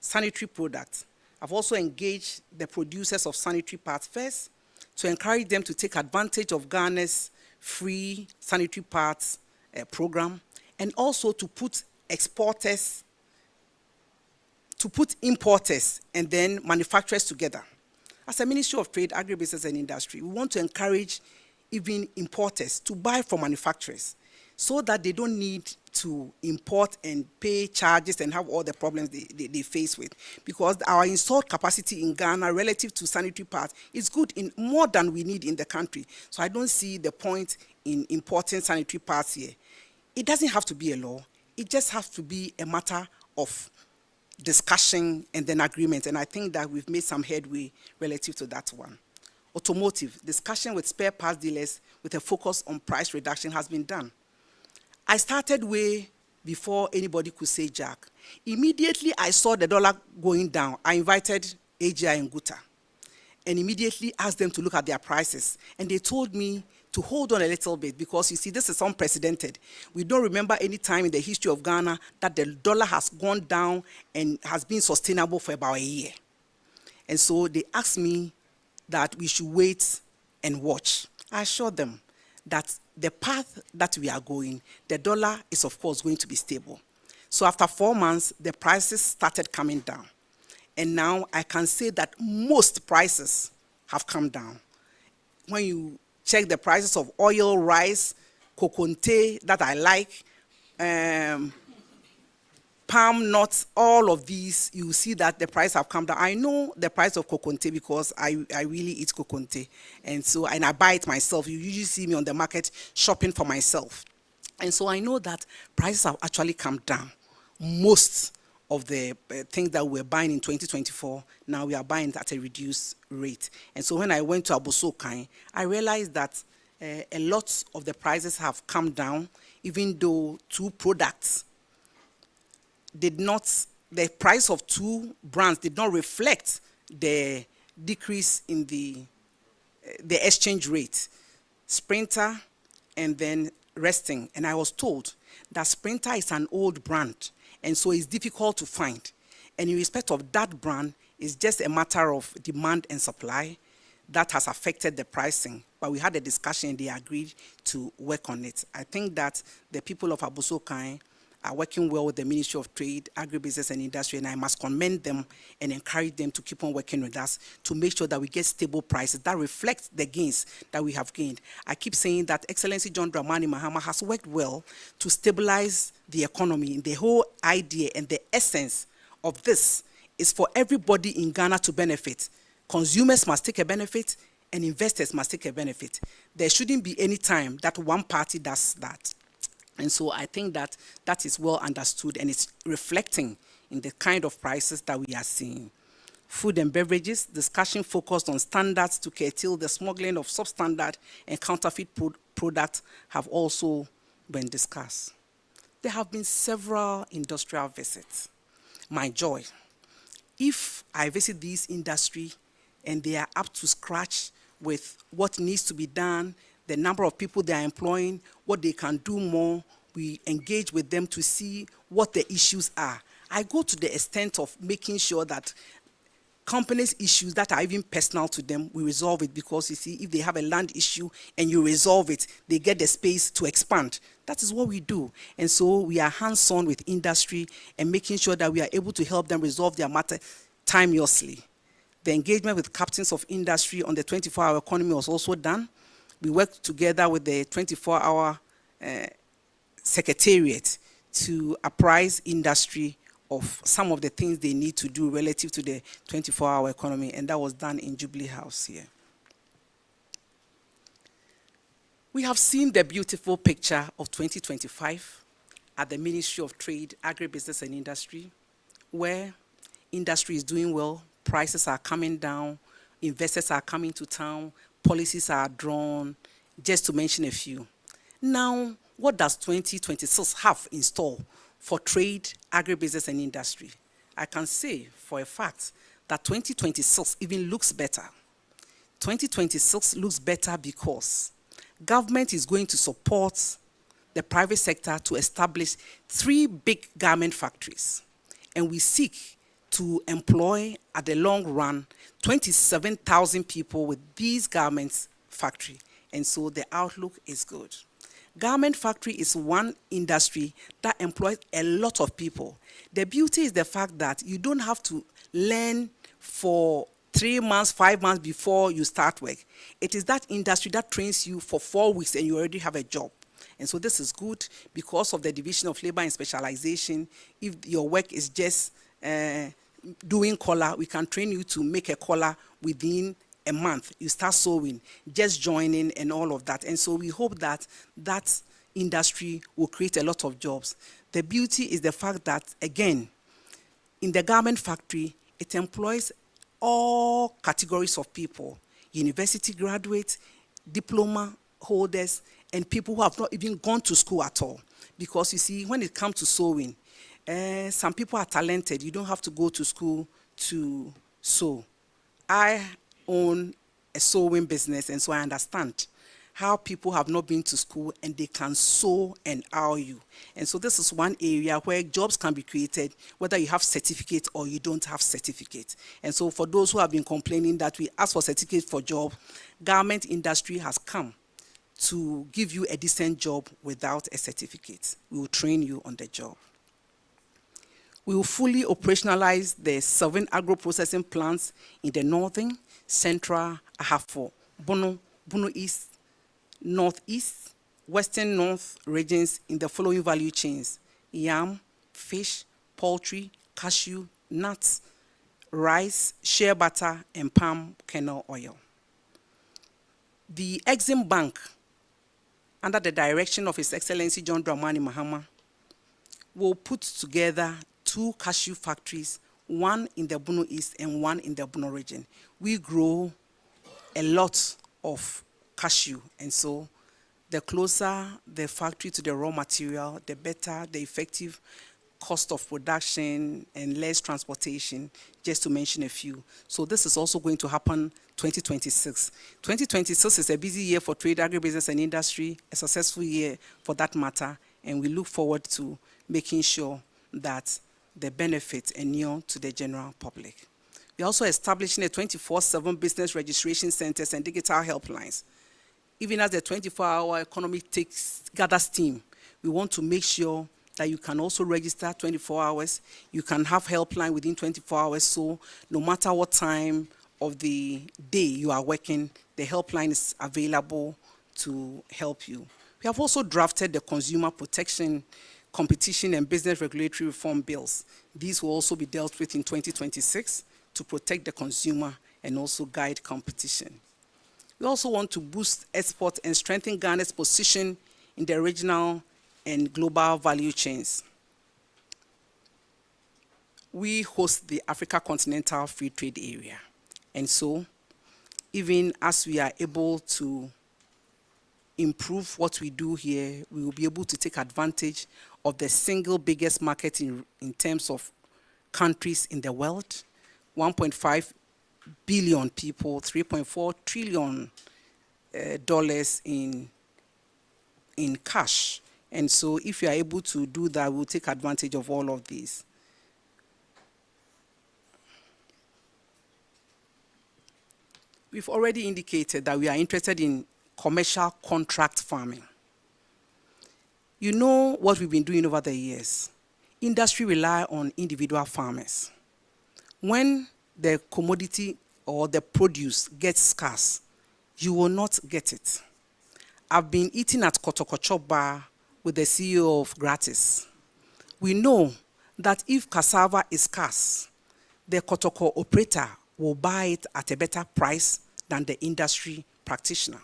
Sanitary products. I've also engaged the producers of sanitary pads first to encourage them to take advantage of Ghana's free sanitary pads program, and also to put exporters, to put importers and then manufacturers together. As a Ministry of Trade, Agribusiness and Industry, we want to encourage even importers to buy from manufacturers so that they don't need to import and pay charges and have all the problems they face with. Because our installed capacity in Ghana relative to sanitary pads is good in more than we need in the country. So I don't see the point in importing sanitary pads here. It doesn't have to be a law. It just has to be a matter of discussion and then agreement. And I think that we've made some headway relative to that one. Automotive, discussion with spare parts dealers with a focus on price reduction has been done. I started way before anybody could say Jack. Immediately I saw the dollar going down, I invited AGI and Guta and immediately asked them to look at their prices. And they told me to hold on a little bit because you see, this is unprecedented. We don't remember any time in the history of Ghana that the dollar has gone down and has been sustainable for about a year. And so they asked me that we should wait and watch. I assured them that the path that we are going, the dollar is of course going to be stable. So after 4 months, the prices started coming down. And now I can say that most prices have come down. When you check the prices of oil, rice, kokonte that I like, palm nuts, all of these, you see that the price have come down. I know the price of coconte because I really eat coconte. And so, and I buy it myself. You usually see me on the market shopping for myself. And so I know that prices have actually come down. Most of the things that we were buying in 2024, now we are buying at a reduced rate. And so when I went to Abosokai, I realized that a lot of the prices have come down, even though two products did not, the price of two brands did not reflect the decrease in the exchange rate. Sprinter and then Resting. And I was told that Sprinter is an old brand, and so it's difficult to find. And in respect of that brand, it's just a matter of demand and supply that has affected the pricing. But we had a discussion and they agreed to work on it. I think that the people of Abosokai are working well with the Ministry of Trade, Agribusiness and Industry, and I must commend them and encourage them to keep on working with us to make sure that we get stable prices that reflect the gains that we have gained. I keep saying that Excellency John Dramani Mahama has worked well to stabilize the economy. The whole idea and the essence of this is for everybody in Ghana to benefit. Consumers must take a benefit and investors must take a benefit. There shouldn't be any time that one party does that. And so I think that that is well understood and it's reflecting in the kind of prices that we are seeing. Food and beverages, discussion focused on standards to curtail the smuggling of substandard and counterfeit products have also been discussed. There have been several industrial visits. My joy. If I visit these industry and they are up to scratch with what needs to be done, the number of people they are employing, what they can do more, we engage with them to see what the issues are. I go to the extent of making sure that companies' issues that are even personal to them, we resolve it, because you see, if they have a land issue and you resolve it, they get the space to expand. That is what we do. And so we are hands-on with industry and making sure that we are able to help them resolve their matter timeously. The engagement with captains of industry on the 24-hour economy was also done. We worked together with the 24-hour secretariat to apprise industry of some of the things they need to do relative to the 24-hour economy, and that was done in Jubilee House here. We have seen the beautiful picture of 2025 at the Ministry of Trade, Agribusiness and Industry, where industry is doing well, prices are coming down, investors are coming to town, policies are drawn, just to mention a few. Now, what does 2026 have in store for trade, agribusiness, and industry? I can say for a fact that 2026 even looks better. 2026 looks better because government is going to support the private sector to establish 3 big garment factories. And we seek to employ, at the long run, 27,000 people with these garments factory. And so the outlook is good. Garment factory is one industry that employs a lot of people. The beauty is the fact that you don't have to learn for 3 months, 5 months before you start work. It is that industry that trains you for 4 weeks and you already have a job. And so this is good because of the division of labor and specialization. If your work is just doing collar, we can train you to make a collar within a month. You start sewing, just joining and all of that. And so we hope that that industry will create a lot of jobs. The beauty is the fact that, again, in the garment factory, it employs all categories of people: university graduates, diploma holders, and people who have not even gone to school at all. Because you see, when it comes to sewing, some people are talented. You don't have to go to school to sew. I own a sewing business, and so I understand how people have not been to school and they can sew and owl you. And so this is one area where jobs can be created, whether you have certificate or you don't have certificate. And so for those who have been complaining that we ask for certificate for job, garment industry has come to give you a decent job without a certificate. We will train you on the job. We will fully operationalize the 7 agro-processing plants in the northern, central, Ahafo, Bono East, Northeast, Western North regions in the following value chains: yam, fish, poultry, cashew, nuts, rice, shea butter, and palm kernel oil. The Exim Bank, under the direction of His Excellency John Dramani Mahama, will put together 2 cashew factories, one in the Bono East and one in the Bono region. We grow a lot of cashew, and so the closer the factory to the raw material, the better the effective cost of production and less transportation, just to mention a few. So this is also going to happen 2026. 2026 is a busy year for trade, agribusiness, and industry, a successful year for that matter, and we look forward to making sure that the benefits inure to the general public. We're also establishing a 24/7 business registration centers and digital helplines. Even as the 24-hour economy gathers steam, we want to make sure that you can also register 24 hours. You can have helpline within 24 hours, so no matter what time of the day you are working, the helpline is available to help you. We have also drafted the Consumer Protection, Competition and Business Regulatory Reform Bills. These will also be dealt with in 2026 to protect the consumer and also guide competition. We also want to boost export and strengthen Ghana's position in the regional and global value chains. We host the Africa Continental Free Trade Area. And so, even as we are able to improve what we do here, we will be able to take advantage of the single biggest market in terms of countries in the world, 1.5 billion people, $3.4 trillion in cash. And so if you are able to do that, we'll take advantage of all of these. We've already indicated that we are interested in commercial contract farming. You know what we've been doing over the years. Industry rely on individual farmers. When the commodity or the produce gets scarce, you will not get it. I've been eating at Kotoko Bar with the CEO of Gratis. We know that if cassava is scarce, the Kotoko operator will buy it at a better price than the industry practitioner.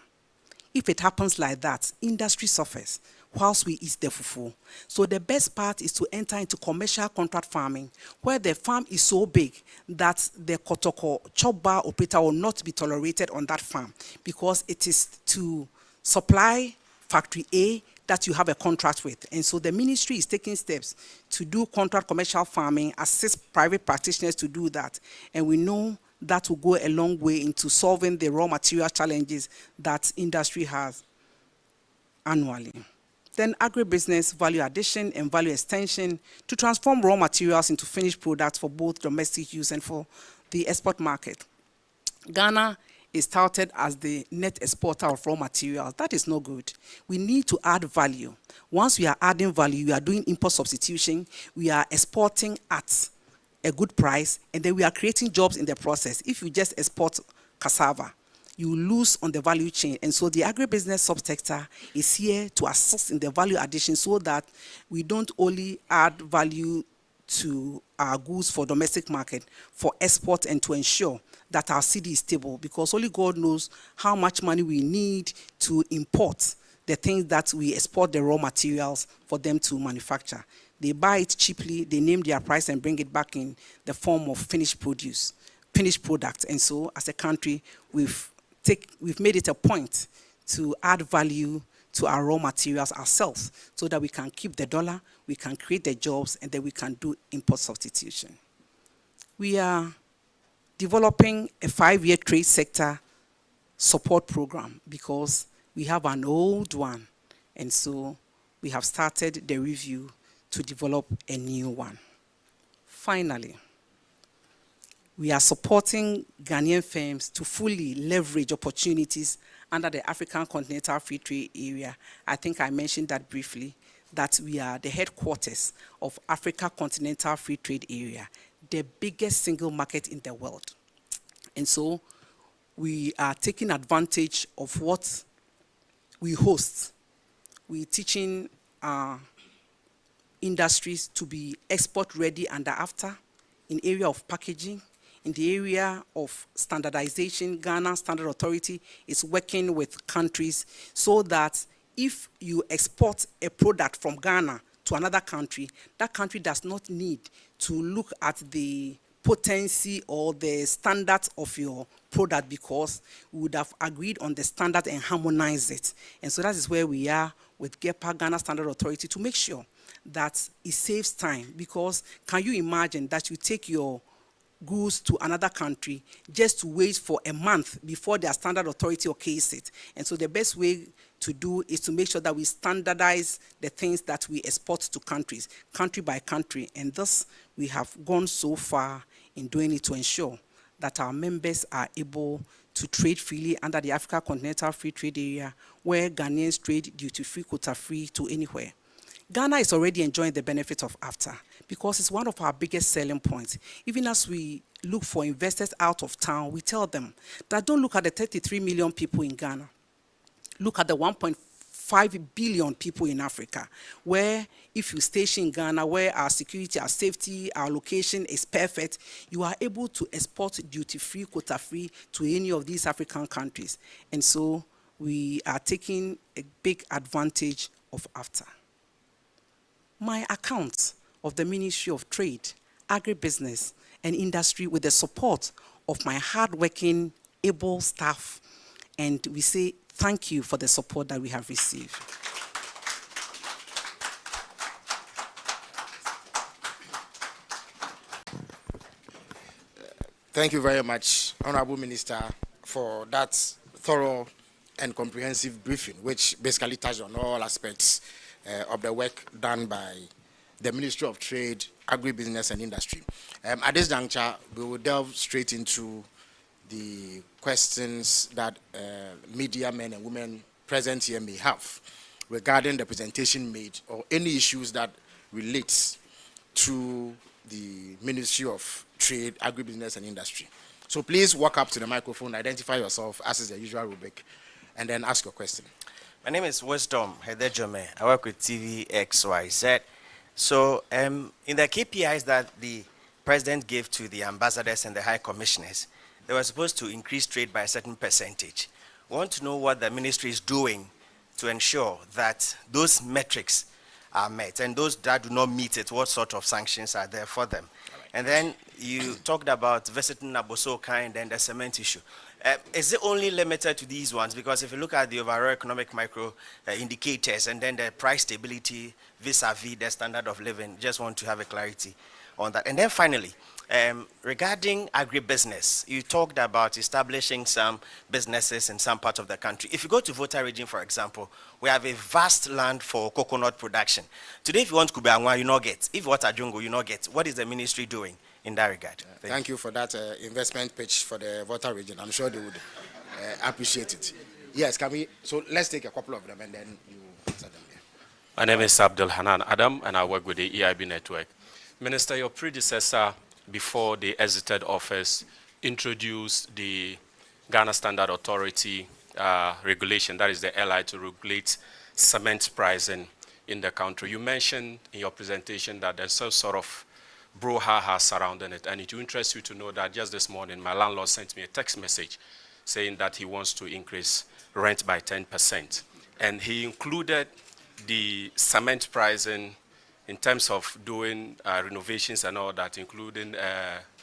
If it happens like that, industry suffers whilst we eat the fufu. So the best part is to enter into commercial contract farming, where the farm is so big that the Kotoko chop bar operator will not be tolerated on that farm, because it is to supply factory A that you have a contract with. And so the ministry is taking steps to do contract commercial farming, assist private practitioners to do that. And we know that will go a long way into solving the raw material challenges that industry has annually. Then agribusiness, value addition and value extension to transform raw materials into finished products for both domestic use and for the export market. Ghana is touted as the net exporter of raw materials. That is no good. We need to add value. Once we are adding value, we are doing import substitution, we are exporting at a good price, and then we are creating jobs in the process. If you just export cassava, you lose on the value chain. And so the agribusiness subsector is here to assist in the value addition, so that we don't only add value to our goods for domestic market, for export, and to ensure that our city is stable, because only God knows how much money we need to import the things that we export the raw materials for them to manufacture. They buy it cheaply, they name their price and bring it back in the form of finished produce, finished product. And so as a country, we've made it a point to add value to our raw materials ourselves, so that we can keep the dollar, we can create the jobs, and then we can do import substitution. We are developing a 5-year trade sector support program, because we have an old one, and so we have started the review to develop a new one. Finally, we are supporting Ghanaian firms to fully leverage opportunities under the African Continental Free Trade Area. I think I mentioned that briefly, that we are the headquarters of Africa Continental Free Trade Area, the biggest single market in the world. And so we are taking advantage of what we host. We're teaching our industries to be export ready and after in area of packaging. In the area of standardization, Ghana Standard Authority is working with countries so that if you export a product from Ghana to another country, that country does not need to look at the potency or the standards of your product, because we would have agreed on the standard and harmonized it. And so that is where we are with GEPA, Ghana Standard Authority, to make sure that it saves time. Because can you imagine that you take your goods to another country just to wait for a month before their standard authority okays it? And so the best way to do is to make sure that we standardize the things that we export to countries, country by country. And thus, we have gone so far in doing it to ensure that our members are able to trade freely under the Africa Continental Free Trade Area, where Ghanaians trade duty-free, quota-free to anywhere. Ghana is already enjoying the benefit of AFTA because it's one of our biggest selling points. Even as we look for investors out of town, we tell them that don't look at the 33 million people in Ghana. Look at the 1.5 billion people in Africa, where if you station in Ghana, where our security, our safety, our location is perfect, you are able to export duty-free, quota-free to any of these African countries. And so we are taking a big advantage of AFTA. My account of the Ministry of Trade, Agribusiness and Industry, with the support of my hardworking, able staff, and we say thank you for the support that we have received. Thank you very much, Honorable Minister, for that thorough and comprehensive briefing, which basically touched on all aspects of the work done by the Ministry of Trade, Agribusiness and Industry. At this juncture, we will delve straight into the questions that media men and women present here may have regarding the presentation made or any issues that relates to the Ministry of Trade, Agribusiness and Industry. So please walk up to the microphone, identify yourself as is the usual rubric, and then ask your question. My name is Wisdom Hedejome. I work with TVXYZ. So in the KPIs that the President gave to the ambassadors and the high commissioners, they were supposed to increase trade by a certain percentage. We want to know what the ministry is doing to ensure that those metrics are met, and those that do not meet it, what sort of sanctions are there for them. Right. And then you talked about visiting Abosoka and then the cement issue. Is it only limited to these ones? Because if you look at the overall economic micro indicators and then the price stability vis-a-vis the standard of living, just want to have a clarity on that. And then finally, regarding agribusiness, you talked about establishing some businesses in some parts of the country. If you go to Volta region, for example, we have a vast land for coconut production. Today, if you want Kubeangwa, you not get. If you want Ajungo, you not get. What is the ministry doing in that regard? Thank you for that investment pitch for the Volta region. I'm sure they would appreciate it. Yes, can we? So let's take a couple of them and then you answer them. Yeah. My name is Abdul Hanan Adam, and I work with the EIB network. Minister, your predecessor, before they exited office, introduced the Ghana Standard Authority regulation, that is the LI, to regulate cement pricing in the country. You mentioned in your presentation that there's some sort of brouhaha surrounding it, and it will interest you to know that just this morning, my landlord sent me a text message saying that he wants to increase rent by 10%. And he included the cement pricing in terms of doing renovations and all that, including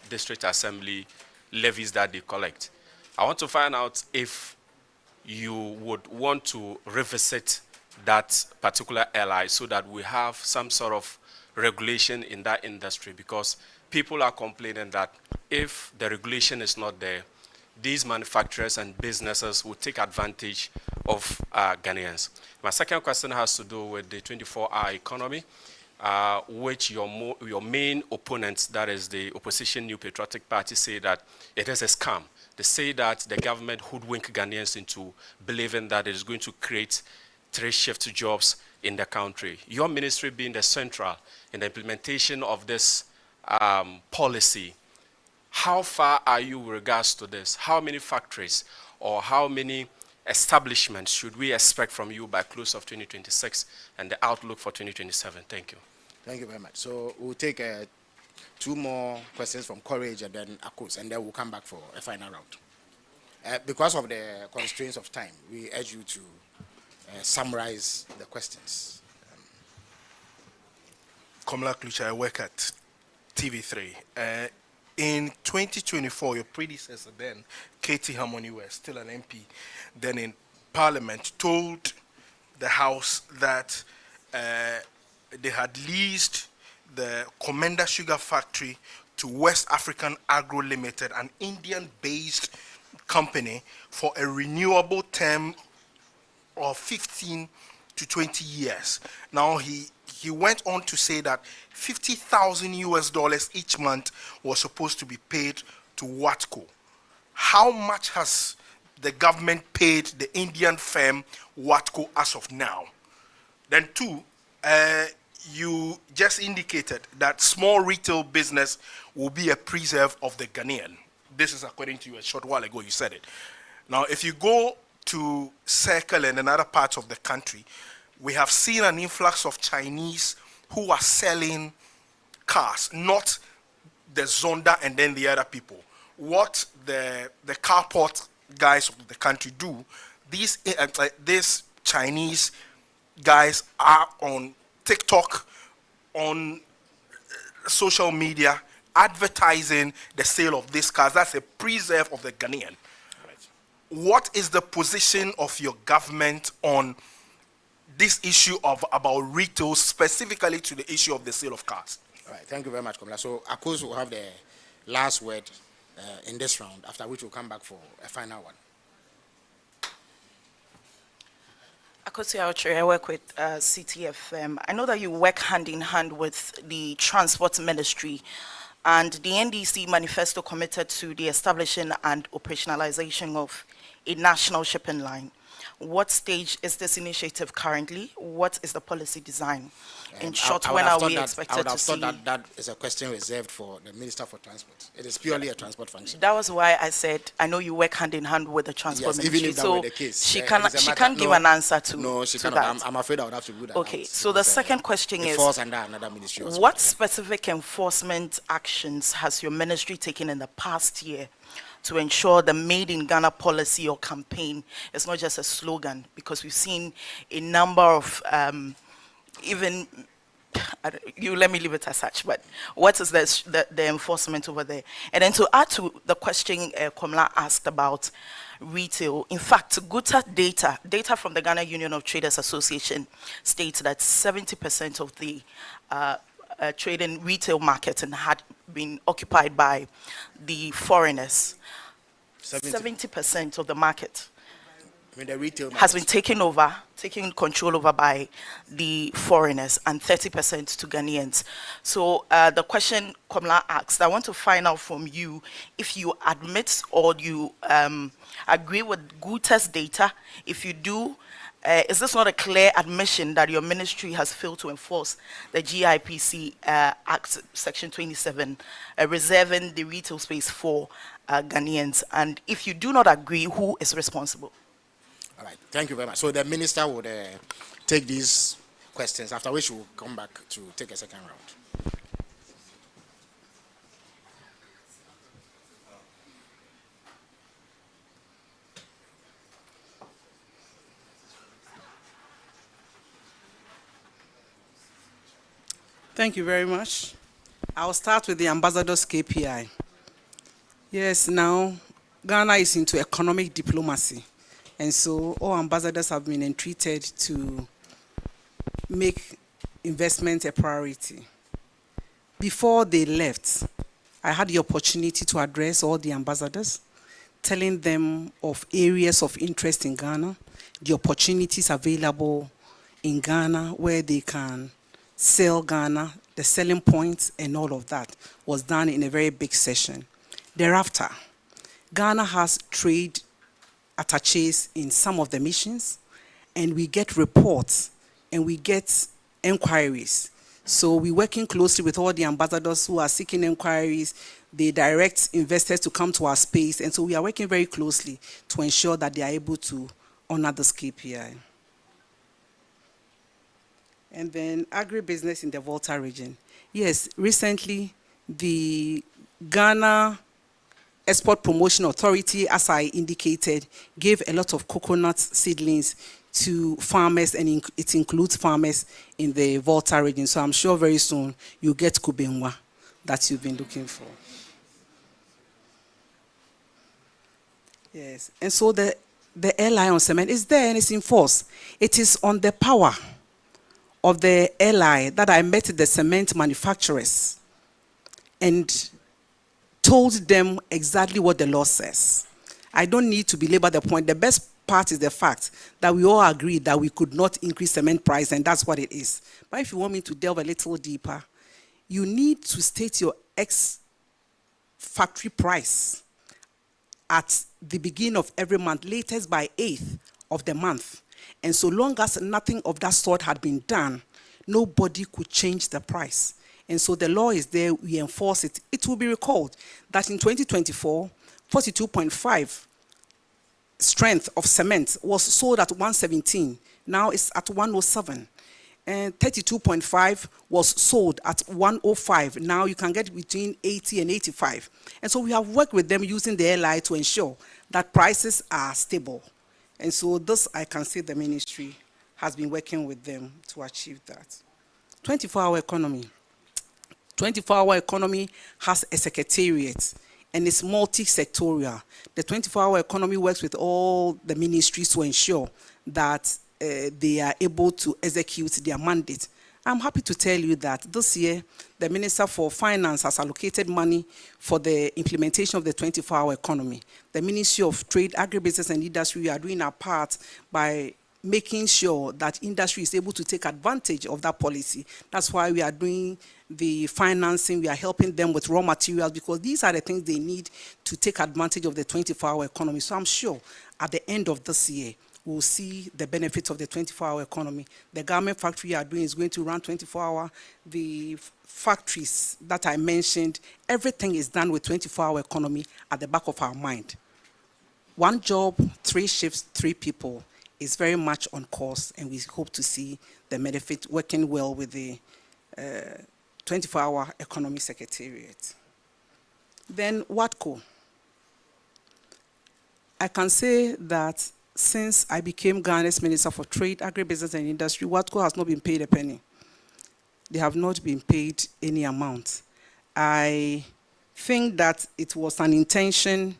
district assembly levies that they collect. I want to find out if you would want to revisit that particular LI so that we have some sort of regulation in that industry, because people are complaining that if the regulation is not there, these manufacturers and businesses will take advantage of Ghanaians. My second question has to do with the 24-hour economy, which your main opponents, that is the opposition New Patriotic Party, say that it is a scam. They say that the government hoodwink Ghanaians into believing that it is going to create 3-shift jobs in the country. Your ministry being the central in the implementation of this policy, how far are you with regards to this? How many factories or how many establishments should we expect from you by close of 2026 and the outlook for 2027? Thank you. Thank you very much. So we'll take two more questions from Courage and then Akos, and then we'll come back for a final round. Because of the constraints of time, we urge you to summarize the questions. Komla Klucha, I work at TV3. In 2024, your predecessor then, Katie Harmony, were still an MP, then in Parliament, told the House that they had leased the Commander Sugar Factory to West African Agro Limited, an Indian-based company, for a renewable term of 15 to 20 years. Now he went on to say that $50,000 each month was supposed to be paid to Watco. How much has the government paid the Indian firm Watco as of now? Then two, you just indicated that small retail business will be a preserve of the Ghanaian. This is according to you a short while ago, you said it. Now, if you go to Circle and another parts of the country, we have seen an influx of Chinese who are selling cars, not the Zonda and then the other people. What the carport guys of the country do, these Chinese guys are on TikTok, on social media, advertising the sale of these cars. That's a preserve of the Ghanaian. Right. What is the position of your government on this issue about retail, specifically to the issue of the sale of cars? All right, thank you very much, Komla. So Akos will have the last word in this round, after which we'll come back for a final one. Akosi Aotre, I work with CTFM. I know that you work hand in hand with the Transport Ministry, and the NDC manifesto committed to the establishing and operationalization of a national shipping line. What stage is this initiative currently? What is the policy design? In short, when are we expected to see? I would have thought that is a question reserved for the Minister for Transport. It is purely a transport function. That was why I said I know you work hand in hand with the Transport Ministry. Even if that were the case, she can't give an answer to No, she to cannot. that. I'm afraid I would have to do that. Okay, so the second question it is, falls under another ministry. what specific enforcement actions has your ministry taken in the past year to ensure the Made in Ghana policy or campaign is not just a slogan? Because we've seen a number of you let me leave it as such, but what is the enforcement over there? And then to add to the question Komla asked about retail, in fact, Guta data from the Ghana Union of Traders Association states that 70% of the trading retail market had been occupied by the foreigners. 70% of the market the retail has been taken control over by the foreigners, and 30% to Ghanaians. So the question Komla asked, I want to find out from you if you admit or you agree with Guta's data. If you do, is this not a clear admission that your ministry has failed to enforce the GIPC Act Section 27, reserving the retail space for Ghanaians? And if you do not agree, who is responsible? All right, thank you very much. So the minister would take these questions, after which we'll come back to take a second round. Thank you very much. I'll start with the ambassador's KPI. Yes, now Ghana is into economic diplomacy. And so all ambassadors have been entreated to make investment a priority. Before they left, I had the opportunity to address all the ambassadors, telling them of areas of interest in Ghana, the opportunities available in Ghana where they can sell Ghana, the selling points and all of that was done in a very big session. Thereafter, Ghana has trade attaches in some of the missions, and we get reports and we get inquiries. So we're working closely with all the ambassadors who are seeking inquiries. They direct investors to come to our space, and so we are working very closely to ensure that they are able to honor this KPI. And then agribusiness in the Volta region. Yes, recently the Ghana Export Promotion Authority, as I indicated, gave a lot of coconut seedlings to farmers, and it includes farmers in the Volta region. So I'm sure very soon you'll get Kubenwa that you've been looking for. Yes, and so the airline on cement is there and it's in force. It is on the power of the airline that I met the cement manufacturers and told them exactly what the law says. I don't need to belabor the point. The best part is the fact that we all agreed that we could not increase cement price, and that's what it is. But if you want me to delve a little deeper, you need to state your ex-factory price at the beginning of every month, latest by 8th of the month. And so long as nothing of that sort had been done, nobody could change the price. And so the law is there, we enforce it. It will be recalled that in 2024, 42.5 strength of cement was sold at 117. Now it's at 107. And 32.5 was sold at 105. Now you can get between 80 and 85. And so we have worked with them using the LI to ensure that prices are stable. And so this, I can say the ministry has been working with them to achieve that. 24-hour economy. 24-hour economy has a secretariat and it's multi-sectorial. The 24-hour economy works with all the ministries to ensure that they are able to execute their mandate. I'm happy to tell you that this year, the Minister for Finance has allocated money for the implementation of the 24-hour economy. The Ministry of Trade, Agribusiness and Industry, we are doing our part by making sure that industry is able to take advantage of that policy. That's why we are doing the financing, we are helping them with raw materials, because these are the things they need to take advantage of the 24-hour economy. So I'm sure at the end of this year, we'll see the benefits of the 24-hour economy. The garment factory we are doing is going to run 24-hour. The factories that I mentioned, everything is done with 24-hour economy at the back of our mind. One job, 3 shifts, 3 people is very much on course, and we hope to see the benefit working well with the 24-hour economy secretariat. Then WATCO. I can say that since I became Ghana's Minister for Trade, Agribusiness and Industry, WATCO has not been paid a penny. They have not been paid any amount. I think that it was an intention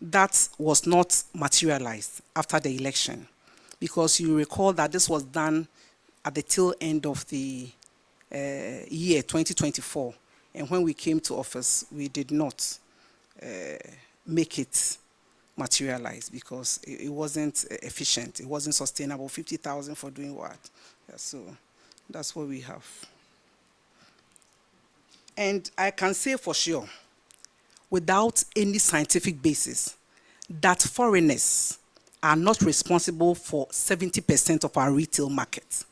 that was not materialized after the election, because you recall that this was done at the tail end of the year 2024, and when we came to office, we did not make it materialize because it wasn't efficient, it wasn't sustainable. 50,000 for doing what? Yeah, so that's what we have. And I can say for sure, without any scientific basis, that foreigners are not responsible for 70% of our retail market.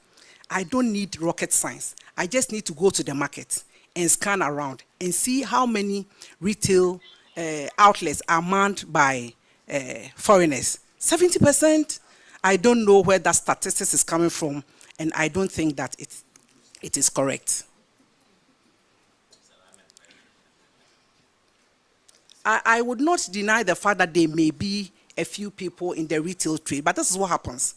I don't need rocket science. I just need to go to the market and scan around and see how many retail outlets are manned by foreigners. 70%? I don't know where that statistics is coming from, and I don't think that it is correct. I would not deny the fact that there may be a few people in the retail trade, but this is what happens.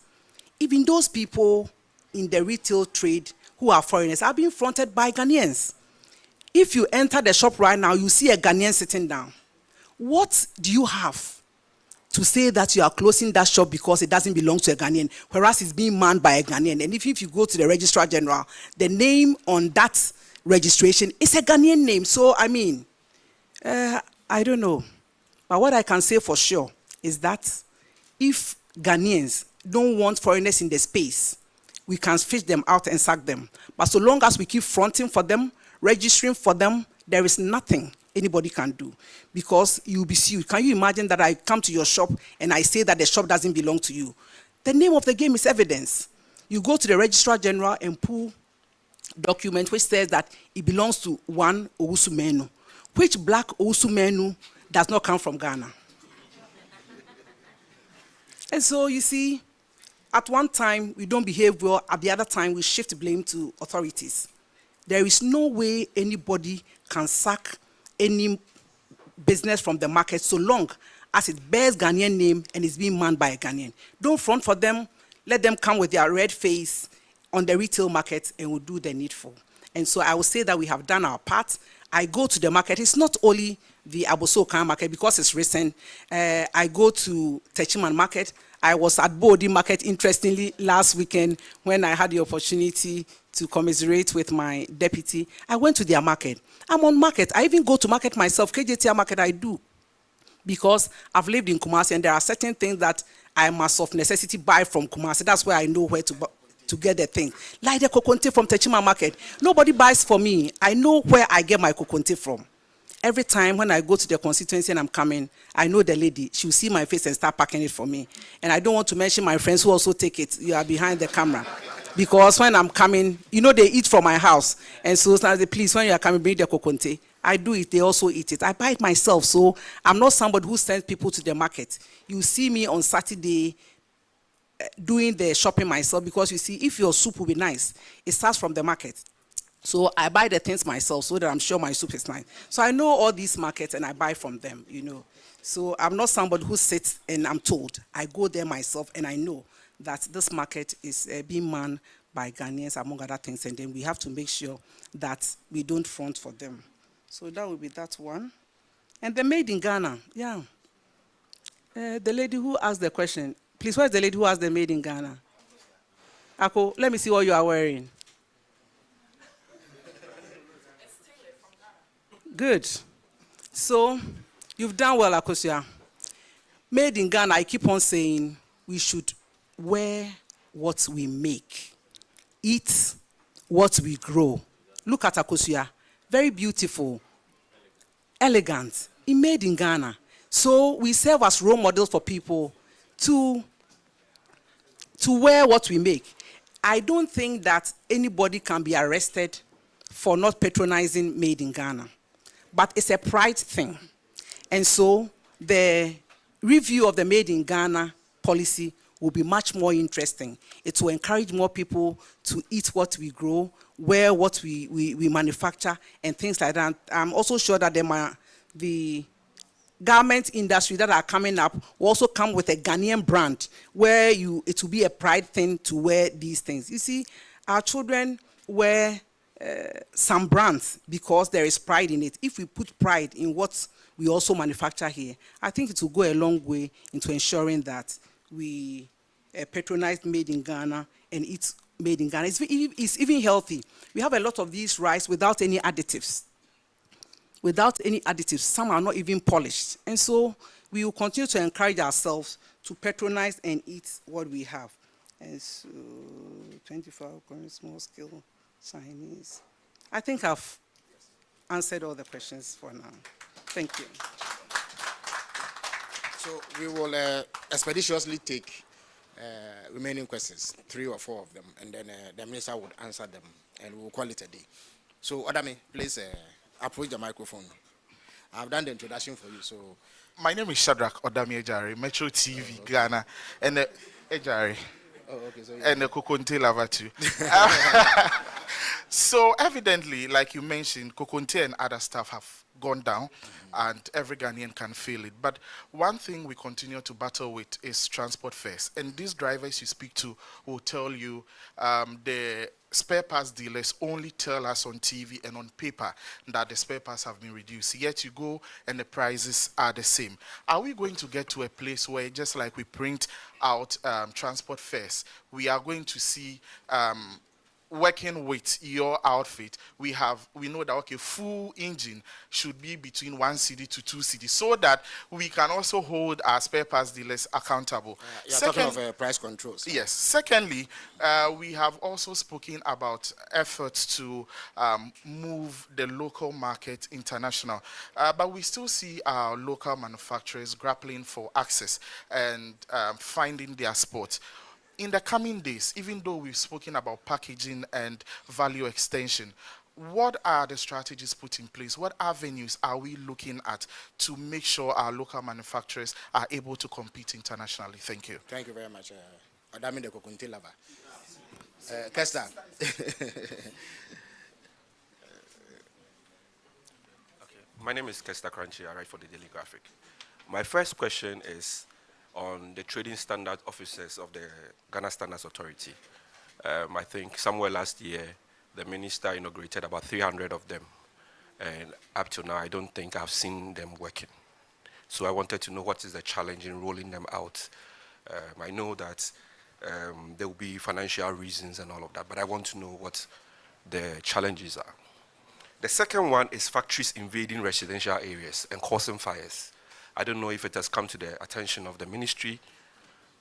Even those people in the retail trade who are foreigners are being fronted by Ghanaians. If you enter the shop right now, you see a Ghanaian sitting down. What do you have to say that you are closing that shop because it doesn't belong to a Ghanaian, whereas it's being manned by a Ghanaian? And if you go to the Registrar General, the name on that registration is a Ghanaian name. So, I mean, I don't know. But what I can say for sure is that if Ghanaians don't want foreigners in the space, we can fish them out and sack them. But so long as we keep fronting for them, registering for them, there is nothing anybody can do, because you'll be sued. Can you imagine that I come to your shop and I say that the shop doesn't belong to you? The name of the game is evidence. You go to the Registrar General and pull document which says that it belongs to one Owusu-Menu. Which black Owusu-Menu does not come from Ghana? And so you see, At one time, we don't behave well. At the other time, we shift blame to authorities. There is no way anybody can sack any business from the market so long as it bears Ghanaian name and is being manned by a Ghanaian. Don't front for them. Let them come with their red face on the retail market and we'll do the needful. And so I will say that we have done our part. I go to the market. It's not only the Abosokan market because it's recent. I go to Techiman market. I was at Bodi market, interestingly, last weekend when I had the opportunity to commiserate with my deputy. I went to their market. I'm on market. I even go to market myself. KJTR market I do. Because I've lived in Kumasi and there are certain things that I must of necessity buy from Kumasi. That's where I know where to get the thing. Like the kokonte from Techima market. Nobody buys for me. I know where I get my kokonte from. Every time when I go to the constituency and I'm coming, I know the lady. She'll see my face and start packing it for me. And I don't want to mention my friends who also take it. You are behind the camera. Because when I'm coming, you know they eat from my house. And so I say, please, when you are coming, bring the kokonte. I do it, they also eat it. I buy it myself, so I'm not somebody who sends people to the market. You see me on Saturday doing the shopping myself because you see, if your soup will be nice, it starts from the market. So I buy the things myself so that I'm sure my soup is nice. So I know all these markets and I buy from them, you know. So I'm not somebody who sits and I'm told. I go there myself and I know that this market is being manned by Ghanaians, among other things, and then we have to make sure that we don't front for them. So that will be that one. And the made in Ghana, yeah. The lady who asked the question, please, where's the lady who asked the made in Ghana? Ako, let me see what you are wearing. Good. So, you've done well, Akosia. Made in Ghana, I keep on saying we should wear what we make, eat what we grow. Look at Akosia. Very beautiful, elegant, made in Ghana. So we serve as role models for people to wear what we make. I don't think that anybody can be arrested for not patronizing made in Ghana. But it's a pride thing. And so the review of the made in Ghana policy will be much more interesting. It will encourage more people to eat what we grow, wear what we manufacture, and things like that. I'm also sure that the garment industry that are coming up will also come with a Ghanaian brand where it will be a pride thing to wear these things. You see, our children wear some brands because there is pride in it. If we put pride in what we also manufacture here, I think it will go a long way into ensuring that we patronize made in Ghana and eat made in Ghana. It's even healthy. We have a lot of these rice without any additives. Without any additives, some are not even polished. And so we will continue to encourage ourselves to patronize and eat what we have. And so 24 hour small scale Chinese. I think I've answered all the questions for now. Thank you. So we will expeditiously take remaining questions, 3 or 4 of them, and then the minister would answer them, and we will call it a day. So, Adami, please approach the microphone. I've done the introduction for you. So, My name is Shadrach Odami Ejari, Metro TV, Ghana, and Ejari. oh, okay, so And the Kokonte Lava too. So evidently, like you mentioned, Kokonte and other stuff have gone down, and every Ghanaian can feel it. But one thing we continue to battle with is transport fares. And these drivers you speak to will tell you the spare parts dealers only tell us on TV and on paper that the spare parts have been reduced. Yet you go and the prices are the same. Are we going to get to a place where, just like we print out transport fares, we are going to see working with your outfit, we know that okay, full engine should be between 1 cedi to 2 cedi, so that we can also hold our spare parts dealers accountable. you're talking of price controls. Yes. Secondly, we have also spoken about efforts to move the local market international, but we still see our local manufacturers grappling for access and finding their spot. In the coming days, even though we've spoken about packaging and value extension, what are the strategies put in place? What avenues are we looking at to make sure our local manufacturers are able to compete internationally? Thank you. Thank you very much, Adami de Kokunte Lava. Kesta. My name is Kesta Crunchy. I write for the Daily Graphic. My first question is on the trading standard officers of the Ghana Standards Authority. I think somewhere last year, the minister inaugurated about 300 of them. And up to now, I don't think I've seen them working. So I wanted to know what is the challenge in rolling them out. I know that there will be financial reasons and all of that, but I want to know what the challenges are. The second one is factories invading residential areas and causing fires. I don't know if it has come to the attention of the ministry,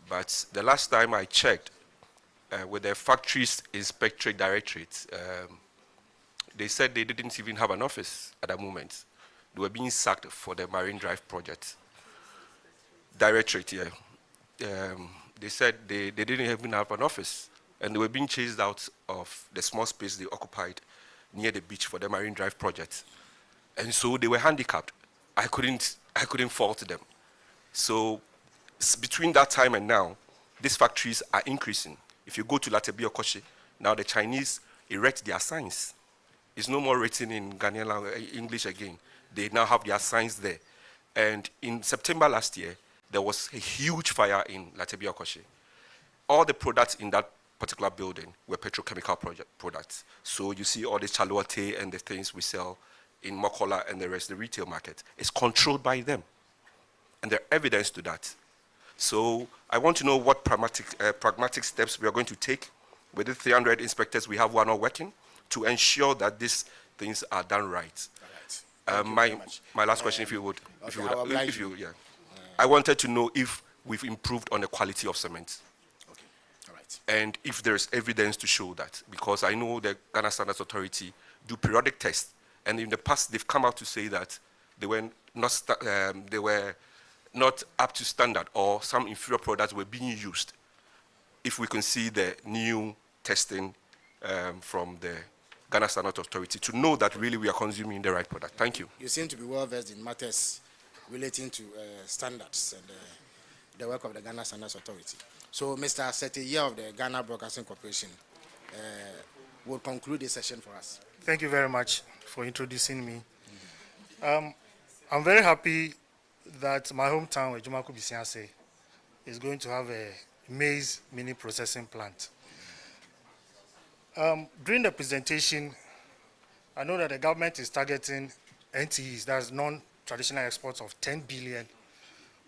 but the last time I checked with the Factories Inspectorate Directorate, they said they didn't even have an office at the moment. They were being sacked for the Marine Drive project. Directorate, yeah. They said they didn't even have an office, and they were being chased out of the small space they occupied near the beach for the Marine Drive project. And so they were handicapped. I couldn't fault them. So between that time and now, these factories are increasing. If you go to Latebio Koshi, now the Chinese erect their signs. It's no more written in Ghanaian English again. They now have their signs there. And in September last year, there was a huge fire in Latebio Koshi. All the products in that particular building were petrochemical products. So you see all the chaluate and the things we sell in Mokola and the rest of the retail market. It's controlled by them. And there are evidence to that. So I want to know what pragmatic steps we are going to take. With the 300 inspectors, we have one are working to ensure that these things are done right. My last question, if you would, yeah. I wanted to know if we've improved on the quality of cement. Okay, all right. And if there's evidence to show that, because I know the Ghana Standards Authority do periodic tests, and in the past they've come out to say that they were not up to standard, or some inferior products were being used. If we can see the new testing from the Ghana Standards Authority to know that really we are consuming the right product. Thank you. You seem to be well versed in matters relating to standards and the work of the Ghana Standards Authority. So, Mr. Setiye of the Ghana Broadcasting Corporation will conclude this session for us. Thank you very much for introducing me. I'm very happy that my hometown, Ejumaku Bisianse, is going to have a maize mini processing plant. During the presentation, I know that the government is targeting NTEs, that's non-traditional exports of 10 billion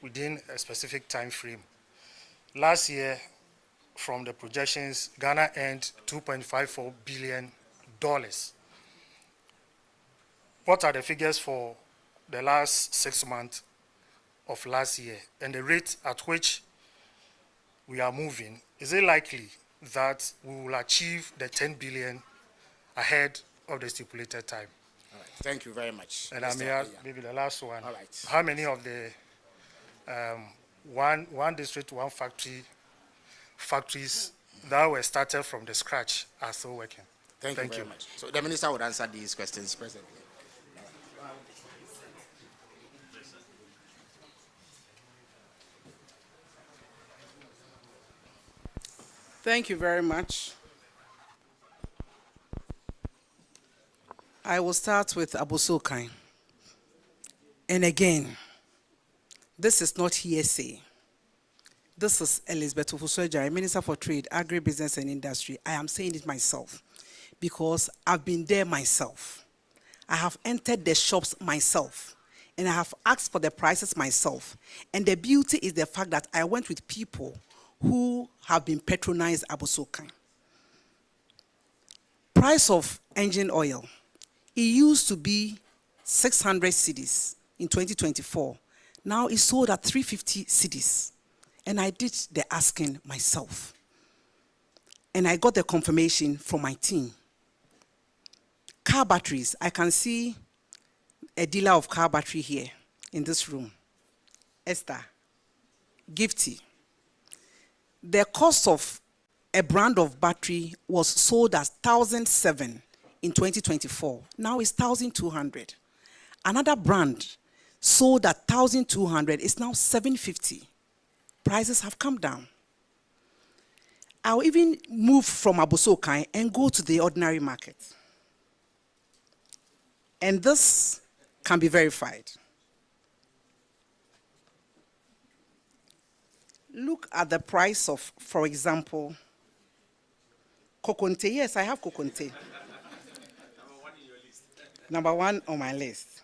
within a specific time frame. Last year, from the projections, Ghana earned $2.54 billion. What are the figures for the last 6 months of last year and the rate at which we are moving? Is it likely that we will achieve the 10 billion ahead of the stipulated time? All right. Thank you very much. And I may ask maybe the last one. All right. How many of the one district, one factories that were started from the scratch are still working? Thank you very much. So the minister would answer these questions presently. Thank you very much. I will start with Abosokan. And again, this is not hearsay. This is Elizabeth Ofosu-Adjare, Minister for Trade, Agribusiness and Industry. I am saying it myself because I've been there myself. I have entered the shops myself and I have asked for the prices myself. And the beauty is the fact that I went with people who have been patronized Abosokan. Price of engine oil, it used to be 600 cedis in 2024. Now it's sold at 350 cedis. And I did the asking myself. And I got the confirmation from my team. Car batteries, I can see a dealer of car battery here in this room. Esther, Gifty. The cost of a brand of battery was sold as 1,007 in 2024. Now it's 1,200. Another brand sold at 1,200 is now 750. Prices have come down. I'll even move from Abosokai and go to the ordinary market. And this can be verified. Look at the price of, for example, Kokonte. Yes, I have Kokonte. Number one on my list.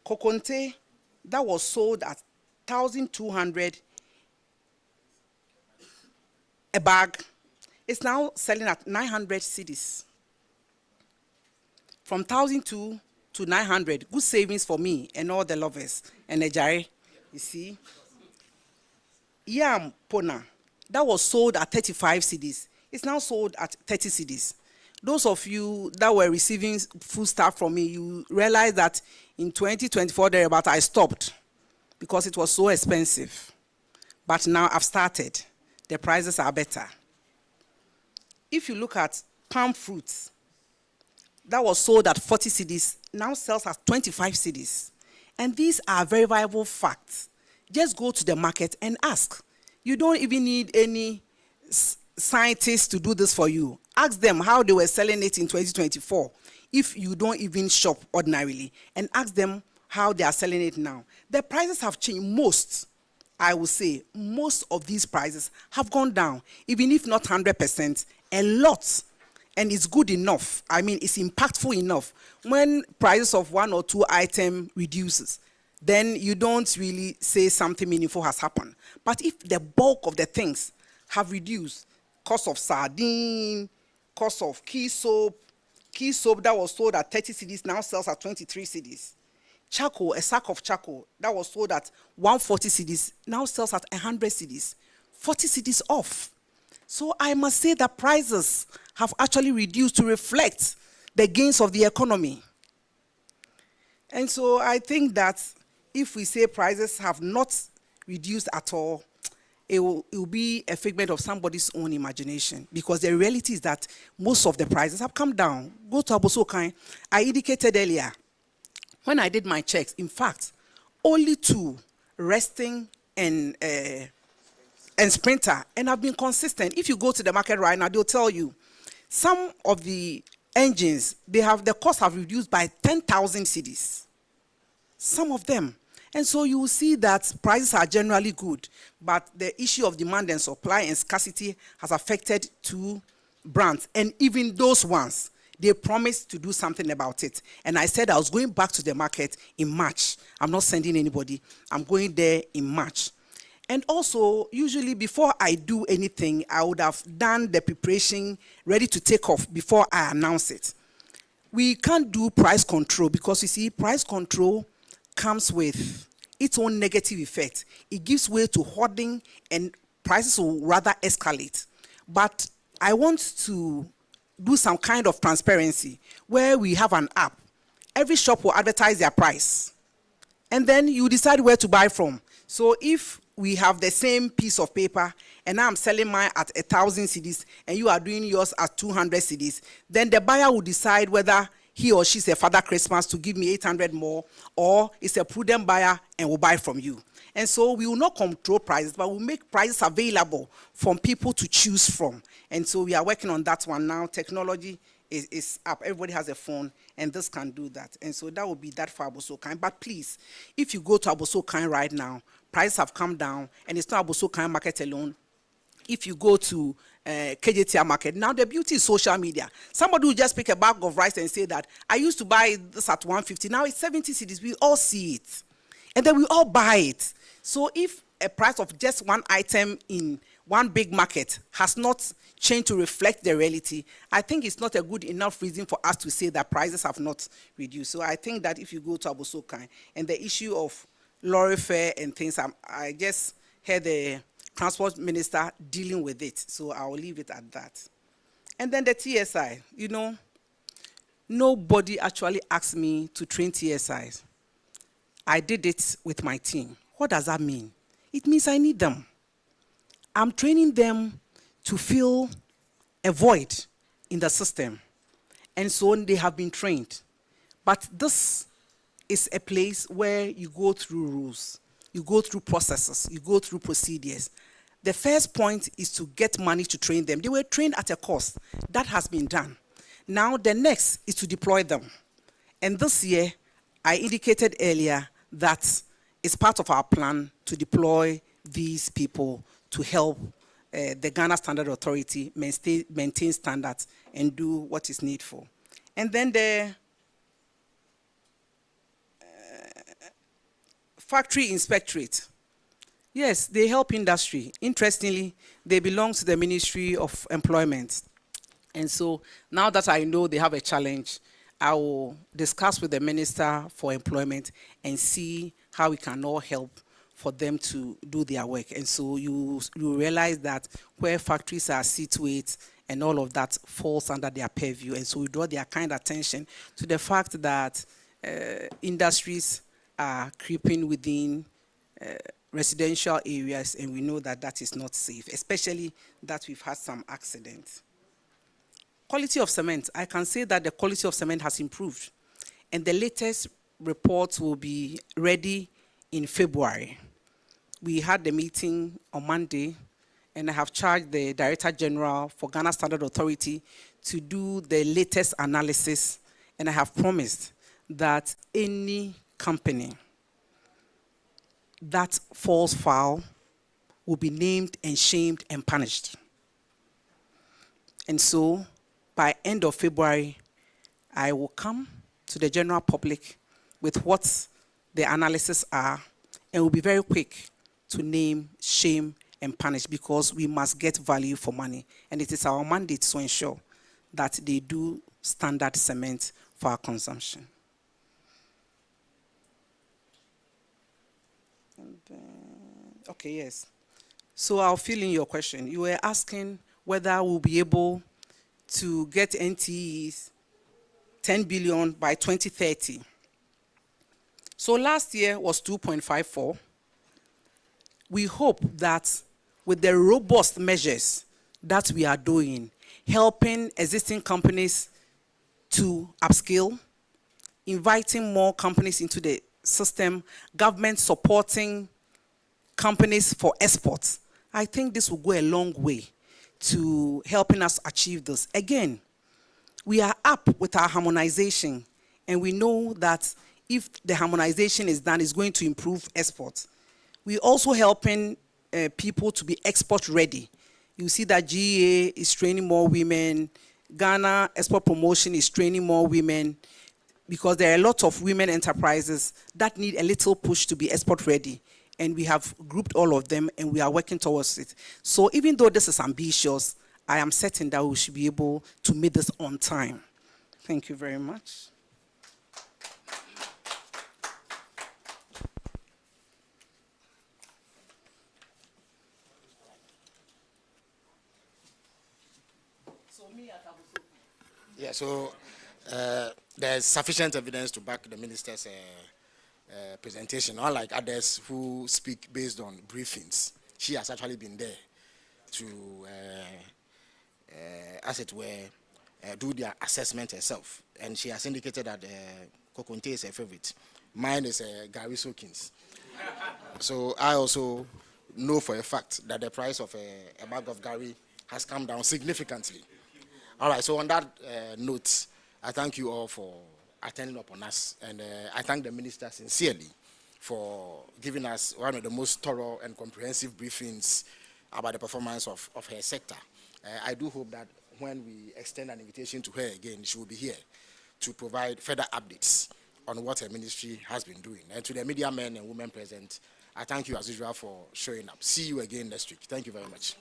Kokonte, that was sold at 1,200 a bag. It's now selling at 900 cedis. From 1,002 to 900, good savings for me and all the lovers and Ejare, you see. Yam Pona, that was sold at 35 cedis. It's now sold at 30 cedis. Those of you that were receiving food stuff from me, you realize that in 2024, thereabout, I stopped because it was so expensive. But now I've started. The prices are better. If you look at palm fruits, that was sold at 40 cedis, now sells at 25 cedis. And these are very viable facts. Just go to the market and ask. You don't even need any scientists to do this for you. Ask them how they were selling it in 2024 if you don't even shop ordinarily, and ask them how they are selling it now. The prices have changed. Most, I will say, most of these prices have gone down, even if not 100%, a lot. And it's good enough. I mean, it's impactful enough. When prices of one or two items reduces, then you don't really say something meaningful has happened. But if the bulk of the things have reduced, cost of sardine, cost of key soap that was sold at 30 cedis now sells at 23 cedis. Charcoal, a sack of charcoal that was sold at 140 cedis now sells at 100 cedis. 40 cedis off. So I must say that prices have actually reduced to reflect the gains of the economy. And so I think that if we say prices have not reduced at all, it will be a figment of somebody's own imagination, because the reality is that most of the prices have come down. Go to Abosokai. I indicated earlier, when I did my checks, in fact, only two, Resting and Sprinter, and I've been consistent. If you go to the market right now, they'll tell you, some of the engines, the costs have reduced by 10,000 cedis. Some of them. And so you will see that prices are generally good, but the issue of demand and supply and scarcity has affected two brands. And even those ones, they promised to do something about it. And I said I was going back to the market in March. I'm not sending anybody. I'm going there in March. And also, usually before I do anything, I would have done the preparation ready to take off before I announce it. We can't do price control because, you see, price control comes with its own negative effect. It gives way to hoarding and prices will rather escalate. But I want to do some kind of transparency where we have an app. Every shop will advertise their price. And then you decide where to buy from. So if we have the same piece of paper and I'm selling mine at 1,000 cedis and you are doing yours at 200 cedis, then the buyer will decide whether he or she's a Father Christmas to give me 800 more, or is a prudent buyer and will buy from you. And so we will not control prices, but we'll make prices available for people to choose from. And so we are working on that one now. Technology is up. Everybody has a phone, and this can do that. And so that will be that for Abosokai. But please, if you go to Abosokai right now, prices have come down, and it's not Abosokai market alone. If you go to KJTR market, now the beauty is social media. Somebody will just pick a bag of rice and say that, I used to buy this at 150, now it's 70 cedis. We all see it. And then we all buy it. So if a price of just one item in one big market has not changed to reflect the reality, I think it's not a good enough reason for us to say that prices have not reduced. So I think that if you go to Abosokai, and the issue of lorry fare and things, I just heard the Transport Minister dealing with it, so I will leave it at that. And then the TSI, you know, nobody actually asked me to train TSIs. I did it with my team. What does that mean? It means I need them. I'm training them to fill a void in the system. And so they have been trained. But this is a place where you go through rules, you go through processes, you go through procedures. The first point is to get money to train them. They were trained at a cost. That has been done. Now the next is to deploy them. And this year, I indicated earlier that it's part of our plan to deploy these people to help the Ghana Standard Authority maintain standards and do what is needful. And then the factory inspectorate. Yes, they help industry. Interestingly, they belong to the Ministry of Employment. And so now that I know they have a challenge, I will discuss with the Minister for Employment and see how we can all help for them to do their work. And so you realize that where factories are situated and all of that falls under their purview. And so we draw their kind attention to the fact that industries are creeping within residential areas, and we know that that is not safe, especially that we've had some accidents. Quality of cement, I can say that the quality of cement has improved, and the latest reports will be ready in February. We had the meeting on Monday, and I have charged the Director General for Ghana Standard Authority to do the latest analysis, and I have promised that any company that falls foul will be named and shamed and punished. And so, by end of February, I will come to the general public with what the analysis are, and will be very quick to name, shame, and punish, because we must get value for money. And it is our mandate to ensure that they do standard cement for our consumption. Okay, yes. So I'll fill in your question. You were asking whether we'll be able to get NTEs 10 billion by 2030. So last year was 2.54. We hope that with the robust measures that we are doing, helping existing companies to upskill, inviting more companies into the system, government supporting companies for exports, I think this will go a long way to helping us achieve this. Again, we are up with our harmonization, and we know that if the harmonization is done, it's going to improve exports. We're also helping people to be export ready. You see that GEA is training more women, Ghana Export Promotion is training more women, because there are a lot of women enterprises that need a little push to be export ready. And we have grouped all of them, and we are working towards it. So even though this is ambitious, I am certain that we should be able to meet this on time. Thank you very much. Yeah, so there's sufficient evidence to back the minister's presentation, unlike others who speak based on briefings. She has actually been there to, as it were, do their assessment herself. And she has indicated that Kokonte is her favorite. Mine is Gary Sokins. So I also know for a fact that the price of a bag of Gary has come down significantly. All right, so on that note, I thank you all for attending upon us, and I thank the minister sincerely for giving us one of the most thorough and comprehensive briefings about the performance of her sector. I do hope that when we extend an invitation to her again, she will be here to provide further updates on what her ministry has been doing. And to the media men and women present, I thank you as usual for showing up. See you again next week. Thank you very much.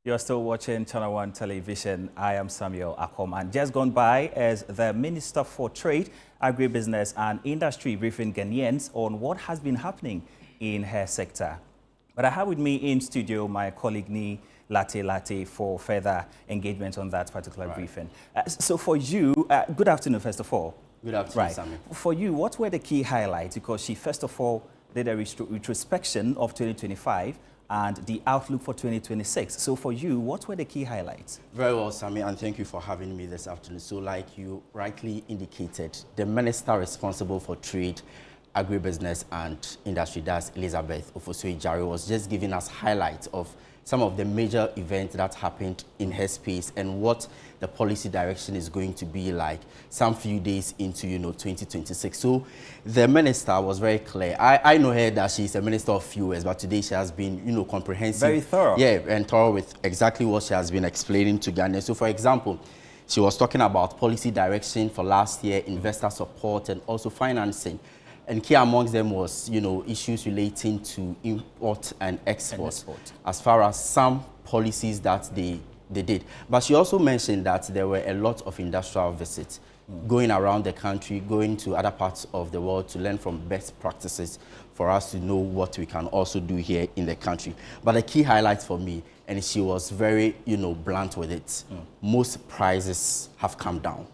You're still watching Channel One Television. I am Samuel Akom, and just gone by as the Minister for Trade, Agribusiness and Industry briefing Ghanaians on what has been happening in her sector. But I have with me in studio my colleague Ni Latte for further engagement on that particular briefing. So for you, good afternoon first of all. Good afternoon, Samuel. For you, what were the key highlights? Because she first of all did a retrospection of 2025 and the outlook for 2026. So for you, what were the key highlights? Very well, Sammy, and thank you for having me this afternoon. So like you rightly indicated, the minister responsible for trade, agribusiness and industry, that's Elizabeth Ofosui-Jare, was just giving us highlights of some of the major events that happened in her space and what the policy direction is going to be like some few days into, 2026. So the minister was very clear. I know her that she's a minister of fuels, but today she has been, comprehensive. Very thorough. Yeah, and thorough with exactly what she has been explaining to Ghana. So for example, she was talking about policy direction for last year, investor support and also financing. And key amongst them was, issues relating to import and export, as far as some policies that they did. But she also mentioned that there were a lot of industrial visits going around the country, going to other parts of the world to learn from best practices for us to know what we can also do here in the country. But the key highlight for me, and she was very, blunt with it, most prices have come down.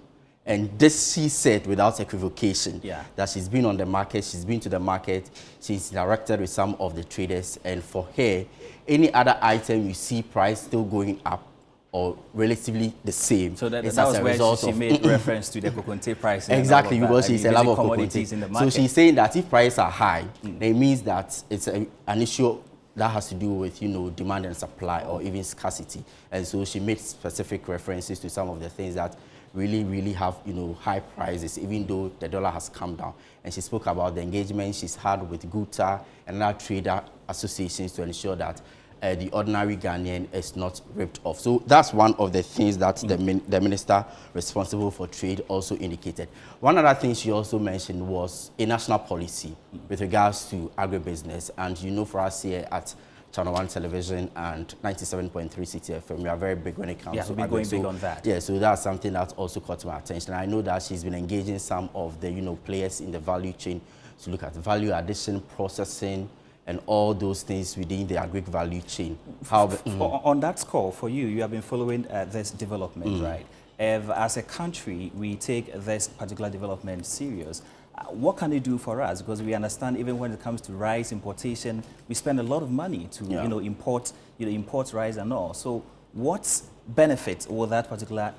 And this she said without equivocation, that she's been on the market, she's been to the market, she's interacted with some of the traders, and for her, any other item you see price still going up or relatively the same. So that was where she made reference to the coconut price. Exactly, because she's a lover of commodities in the market. So she's saying that if prices are high, it means that it's an issue that has to do with, demand and supply or even scarcity. And so she made specific references to some of the things that really have, high prices, even though the dollar has come down. And she spoke about the engagement she's had with GUTA and other trader associations to ensure that the ordinary Ghanaian is not ripped off. So that's one of the things that the minister responsible for trade also indicated. One other thing she also mentioned was a national policy with regards to agribusiness. And for us here at ChannelOne Television and 97.3 City FM, we are very big when it comes to we'll be going big on that. Yeah, so that's something that also caught my attention. I know that she's been engaging some of the, players in the value chain to look at value addition, processing, and all those things within the agri value chain. On that score, for you have been following this development, right? If as a country we take this particular development serious, what can it do for us? Because we understand even when it comes to rice importation, we spend a lot of money to import rice and all. So what benefit will that particular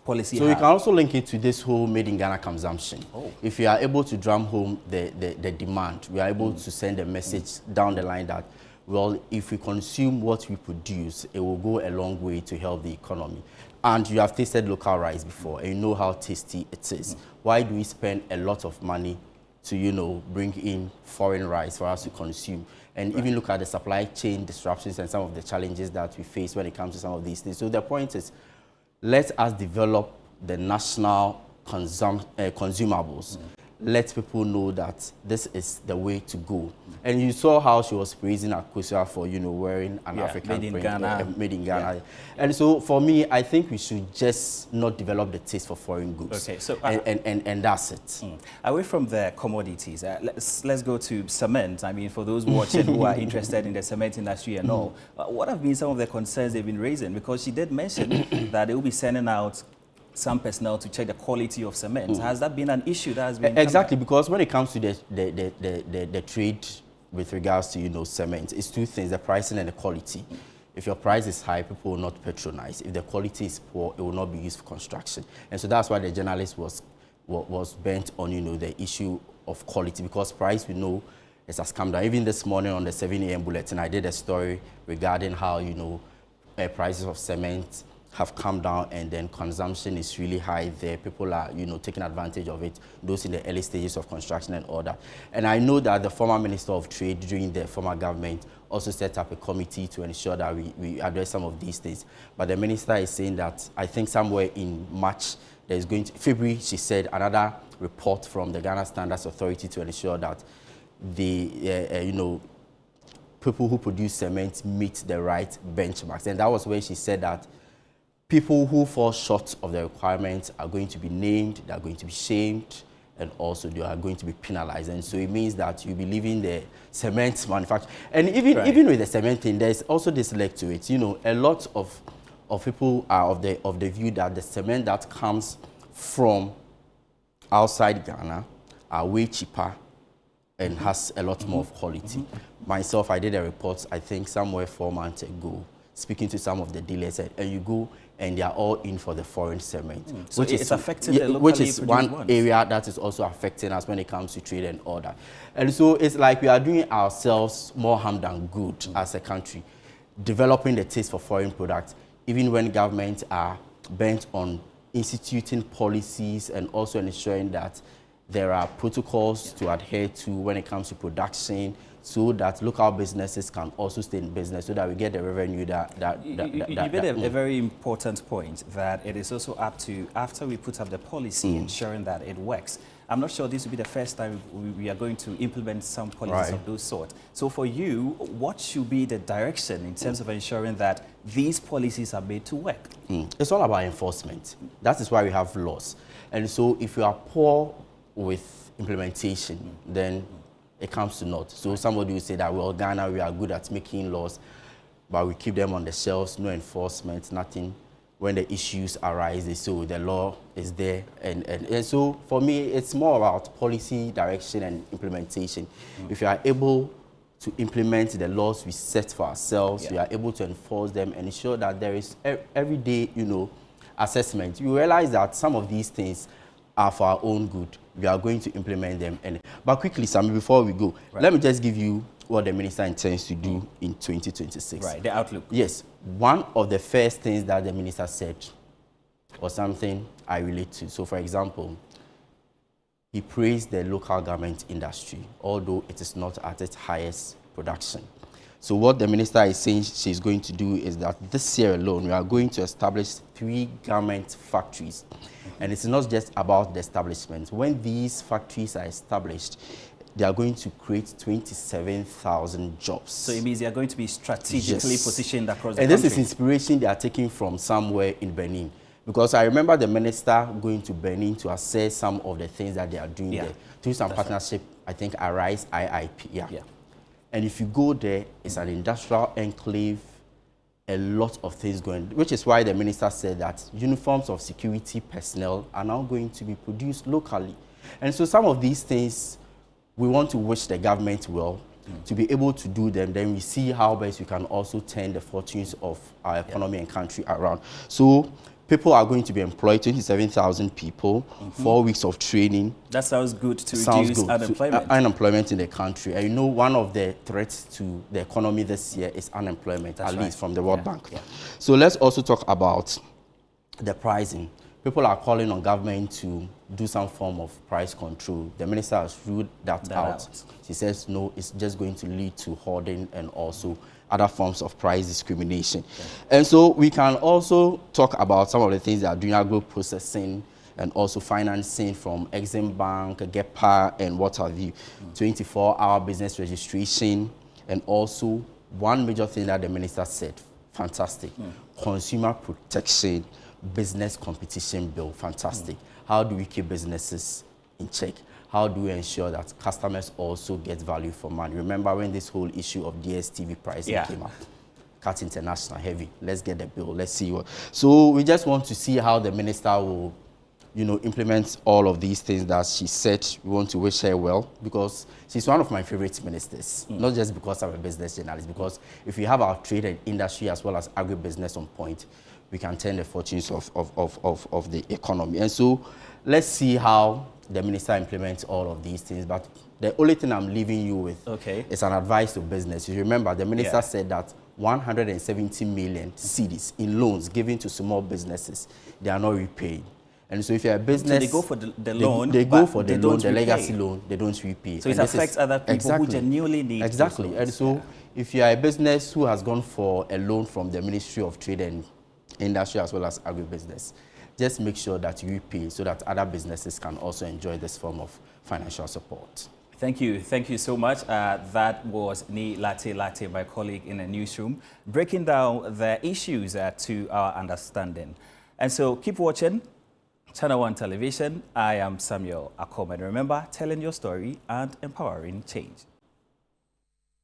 policy have? So we can also link it to this whole made in Ghana consumption. If you are able to drum home the demand, we are able to send a message down the line that, well, if we consume what we produce, it will go a long way to help the economy. And you have tasted local rice before, and you know how tasty it is. Why do we spend a lot of money to, bring in foreign rice for us to consume? And even look at the supply chain disruptions and some of the challenges that we face when it comes to some of these things. So the point is, let us develop the national consumables. Let people know that this is the way to go. And you saw how she was praising Akosua for, wearing an African print, made in Ghana. And so for me, I think we should just not develop the taste for foreign goods. Okay, so and that's it. Away from the commodities, let's go to cement. I mean, for those watching who are interested in the cement industry and all, what have been some of the concerns they've been raising? Because she did mention that they will be sending out some personnel to check the quality of cement. Has that been an issue that has been exactly, because when it comes to the trade with regards to cement, it's two things: the pricing and the quality. If your price is high, people will not patronize. If the quality is poor, it will not be used for construction. And so that's why the journalist was bent on the issue of quality, because price, we know, it has come down. Even this morning on the 7 a.m. bulletin, I did a story regarding how prices of cement have come down, and then consumption is really high there. People are, taking advantage of it, those in the early stages of construction and all that. And I know that the former Minister of Trade during the former government also set up a committee to ensure that we address some of these things. But the minister is saying that, I think somewhere in March, there's going to, February, she said, another report from the Ghana Standards Authority to ensure that the, people who produce cement meet the right benchmarks. And that was where she said that people who fall short of the requirements are going to be named, they are going to be shamed, and also they are going to be penalized. And so it means that you'll be leaving the cement manufacturer. And even with the cement thing, there's also this leg to it. A lot of people are of the view that the cement that comes from outside Ghana are way cheaper and has a lot more of quality. Myself, I did a report, I think somewhere 4 months ago, speaking to some of the dealers, and you go and they are all in for the foreign cement. So it's affecting the locally which is produced one ones. area that is also affecting us when it comes to trade and order. And so it's like we are doing ourselves more harm than good as a country, developing the taste for foreign products, even when governments are bent on instituting policies and also ensuring that there are protocols to adhere to when it comes to production, so that local businesses can also stay in business, so that we get the revenue You made a very important point, that it is also up to, after we put up the policy, ensuring that it works. I'm not sure this will be the first time we are going to implement some policies of those sort. So for you, what should be the direction in terms of ensuring that these policies are made to work? It's all about enforcement. That is why we have laws. And so if you are poor with implementation, then it comes to naught. So somebody will say that, well, Ghana, we are good at making laws, but we keep them on the shelves, no enforcement, nothing. When the issues arise, they say, the law is there. And so for me, it's more about policy direction and implementation. If you are able to implement the laws we set for ourselves, we are able to enforce them and ensure that there is everyday, assessment, you realize that some of these things are for our own good. We are going to implement them. But quickly, Sammy, before we go, let me just give you what the minister intends to do in 2026. Right, the outlook. Yes. One of the first things that the minister said was something I relate to. So, for example, he praised the local government industry, although it is not at its highest production. So what the minister is saying she's going to do is that this year alone, we are going to establish 3 garment factories. And it's not just about the establishment. When these factories are established, they are going to create 27,000 jobs. So it means they are going to be strategically positioned across the country. And this is inspiration they are taking from somewhere in Benin. Because I remember the minister going to Benin to assess some of the things that they are doing there. Through some partnership, I think Arise IIP. And if you go there, it's an industrial enclave, a lot of things going, which is why the minister said that uniforms of security personnel are now going to be produced locally. And so some of these things, we want to wish the government well to be able to do them. Then we see how best we can also turn the fortunes of our economy and country around. So people are going to be employed, 27,000 people, 4 weeks of training. That sounds good to reduce unemployment. Unemployment in the country. And one of the threats to the economy this year is unemployment, at least from the World Bank. So let's also talk about the pricing. People are calling on government to do some form of price control. The minister has ruled that out. She says, no, it's just going to lead to hoarding and also other forms of price discrimination. And so we can also talk about some of the things that are doing agro-processing and also financing from Exim Bank, GEPA, and what have you. 24-hour business registration, and also one major thing that the minister said, fantastic, consumer protection, business competition bill, fantastic. How do we keep businesses in check? How do we ensure that customers also get value for money? Remember when this whole issue of DSTV pricing came up? Cut International, heavy. Let's get the bill. Let's see what. So we just want to see how the minister will, implement all of these things that she said. We want to wish her well, because she's one of my favorite ministers. Not just because I'm a business journalist, because if we have our trade and industry as well as agribusiness on point, we can turn the fortunes of the economy. And so let's see how the minister implements all of these things. But the only thing I'm leaving you with is an advice to business. You remember, the minister said that 170 million cedis in loans given to small businesses, they are not repaying. And so if you're a business... So they go for the loan, they go for the loan, the legacy loan, they don't repay. So it affects other people who genuinely need Exactly. And so if you are a business who has gone for a loan from the Ministry of Trade and Industry as well as agribusiness, just make sure that you repay so that other businesses can also enjoy this form of financial support. Thank you so much. That was Ni Latte, my colleague in the newsroom, breaking down the issues to our understanding. And so keep watching Channel One Television. I am Samuel Akom, and remember, telling your story and empowering change.